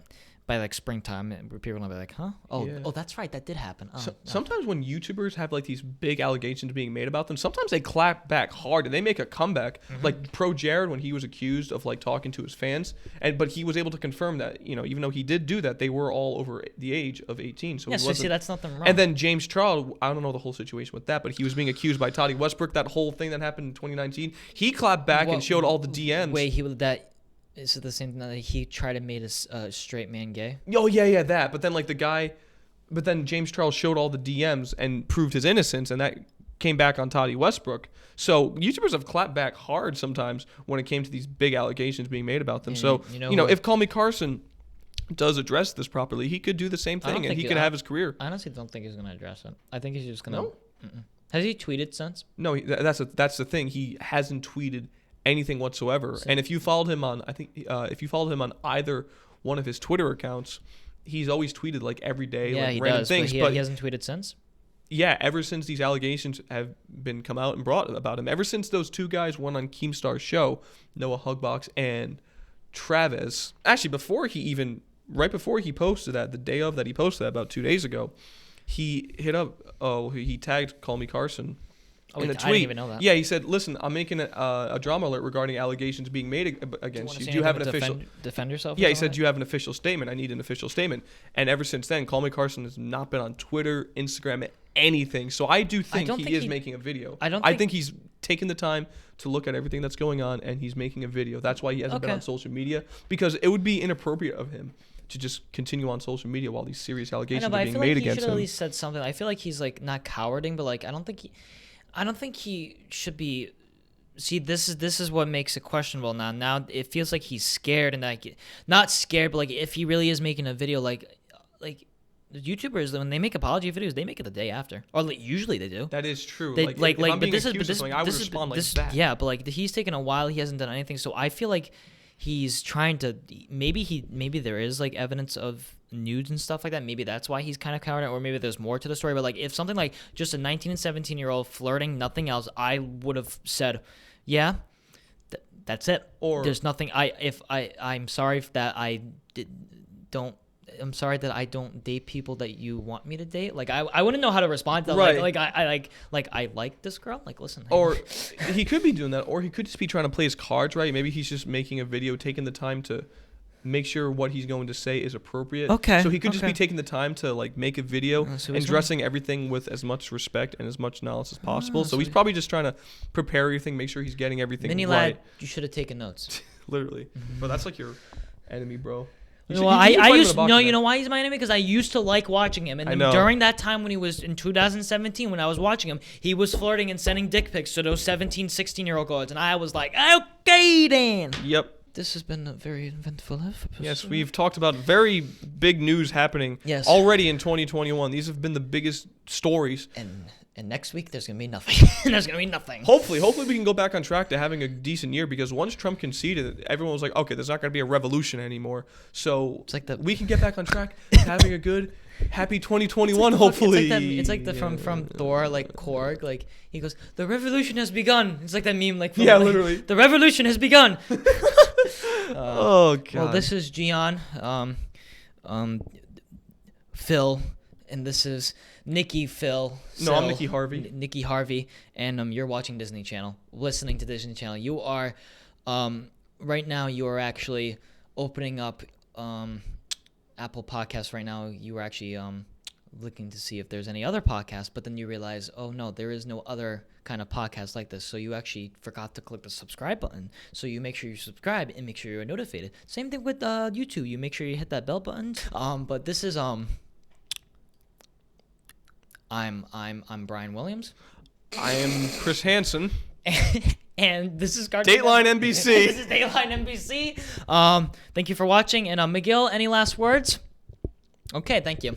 by like springtime, people are gonna be like, huh? Oh, that's right, that did happen. Sometimes when YouTubers have like these big allegations being made about them, sometimes they clap back hard and they make a comeback. Like Pro Jared when he was accused of like talking to his fans, but he was able to confirm that even though he did do that, they were all over the age of 18. So see, that's nothing wrong. And then James Charles, I don't know the whole situation with that, but he was being accused by Toddy Westbrook. That whole thing that happened in 2019, he clapped back and showed all the DMs. Wait, is it the same thing that he tried to make a straight man gay? Oh, yeah, that. But then, James Charles showed all the DMs and proved his innocence, and that came back on Toddy Westbrook. So YouTubers have clapped back hard sometimes when it came to these big allegations being made about them. And so, if Callmecarson does address this properly, he could do the same thing, and he could have his career. I honestly don't think he's going to address it. I think he's just going to... No? Has he tweeted since? No, that's the thing. He hasn't tweeted anything whatsoever. And if you followed him on, either one of his Twitter accounts, he's always tweeted like every day, like random things. But he hasn't tweeted since. Yeah, ever since these allegations have been come out and brought about him, ever since those two guys, one on Keemstar's show, Noah Hugbox and Travis. Actually, right before he posted that, the day of that he posted that, about 2 days ago, he he tagged Callmecarson. In a tweet. I didn't even know that. Yeah, he said, "Listen, I'm making a drama alert regarding allegations being made against you. Do you have an official defend yourself?" Yeah, he said, "Do you have an official statement? I need an official statement." And ever since then, Callmecarson has not been on Twitter, Instagram, anything. So I do think he is making a video. I think he's taking the time to look at everything that's going on, and he's making a video. That's why he hasn't been on social media, because it would be inappropriate of him to just continue on social media while these serious allegations are being made against him. I feel like he should at least said something. I feel like he's like not cowarding, but like I don't think he should be. See, this is what makes it questionable now. Now it feels like he's scared, and like not scared, but like if he really is making a video, like the YouTubers, when they make apology videos, they make it the day after, or like, usually they do. That is true. But this is I would respond like that. Yeah, but like he's taken a while. He hasn't done anything, so I feel like he's trying to. Maybe there is like evidence of nudes and stuff like that. Maybe that's why he's kind of cowarding, or maybe there's more to the story. But like if something like just a 19 and 17-year-old flirting, nothing else, I would have said, yeah, That's it. Or- there's nothing. I'm sorry that I don't. I'm sorry that I don't date people that you want me to date. Like I wouldn't know how to respond to that. Right. I like this girl. Like listen. Or he could be doing that, or he could just be trying to play his cards right. Maybe he's just making a video, taking the time to make sure what he's going to say is appropriate. Okay, So he could just okay. be taking the time to like make a video So and he's dressing everything with as much respect and as much knowledge as possible. so So he's probably just trying to prepare everything, make sure he's getting everything Mini right. lad, you should have taken notes. Literally. Bro, that's like your enemy, bro. You know, I used no. You know why he's my enemy? Because I used to like watching him, and I then know. during that time when he was in 2017, when I was watching him, he was flirting and sending dick pics to those 17, 16-year-old girls, and I was like, okay, then. Yep. This has been a very eventful episode. Yes, we've talked about very big news happening Yes. already in 2021. These have been the biggest stories. And next week there's gonna be nothing. There's gonna be nothing. Hopefully we can go back on track to having a decent year, because once Trump conceded, everyone was like, okay, there's not going to be a revolution anymore. So It's like the- we can get back on track to having a good, happy 2021, hopefully. It's like the from Thor, like Korg, like he goes, the revolution has begun. It's like that meme, like from, Yeah, like, literally. the revolution has begun. Oh, God. Well, this is Gian, Phil, and this is Nicky, Phil. No, I'm Sil, Nicky Harvey. Nicky Harvey, and you're watching Disney Channel, listening to Disney Channel. You are, right now, you are actually opening up Apple Podcasts right now. You are actually looking to see if there's any other podcasts, but then you realize, oh no, there is no other kind of podcast like this. So you actually forgot to click the subscribe button. So you make sure you subscribe and make sure you're notified. Same thing with YouTube. You make sure you hit that bell button. But this is I'm Brian Williams. I am Chris Hansen. And this is Cartoon Dateline Network. NBC. This is Dateline NBC. Thank you for watching. And Miguel, any last words? Okay, thank you.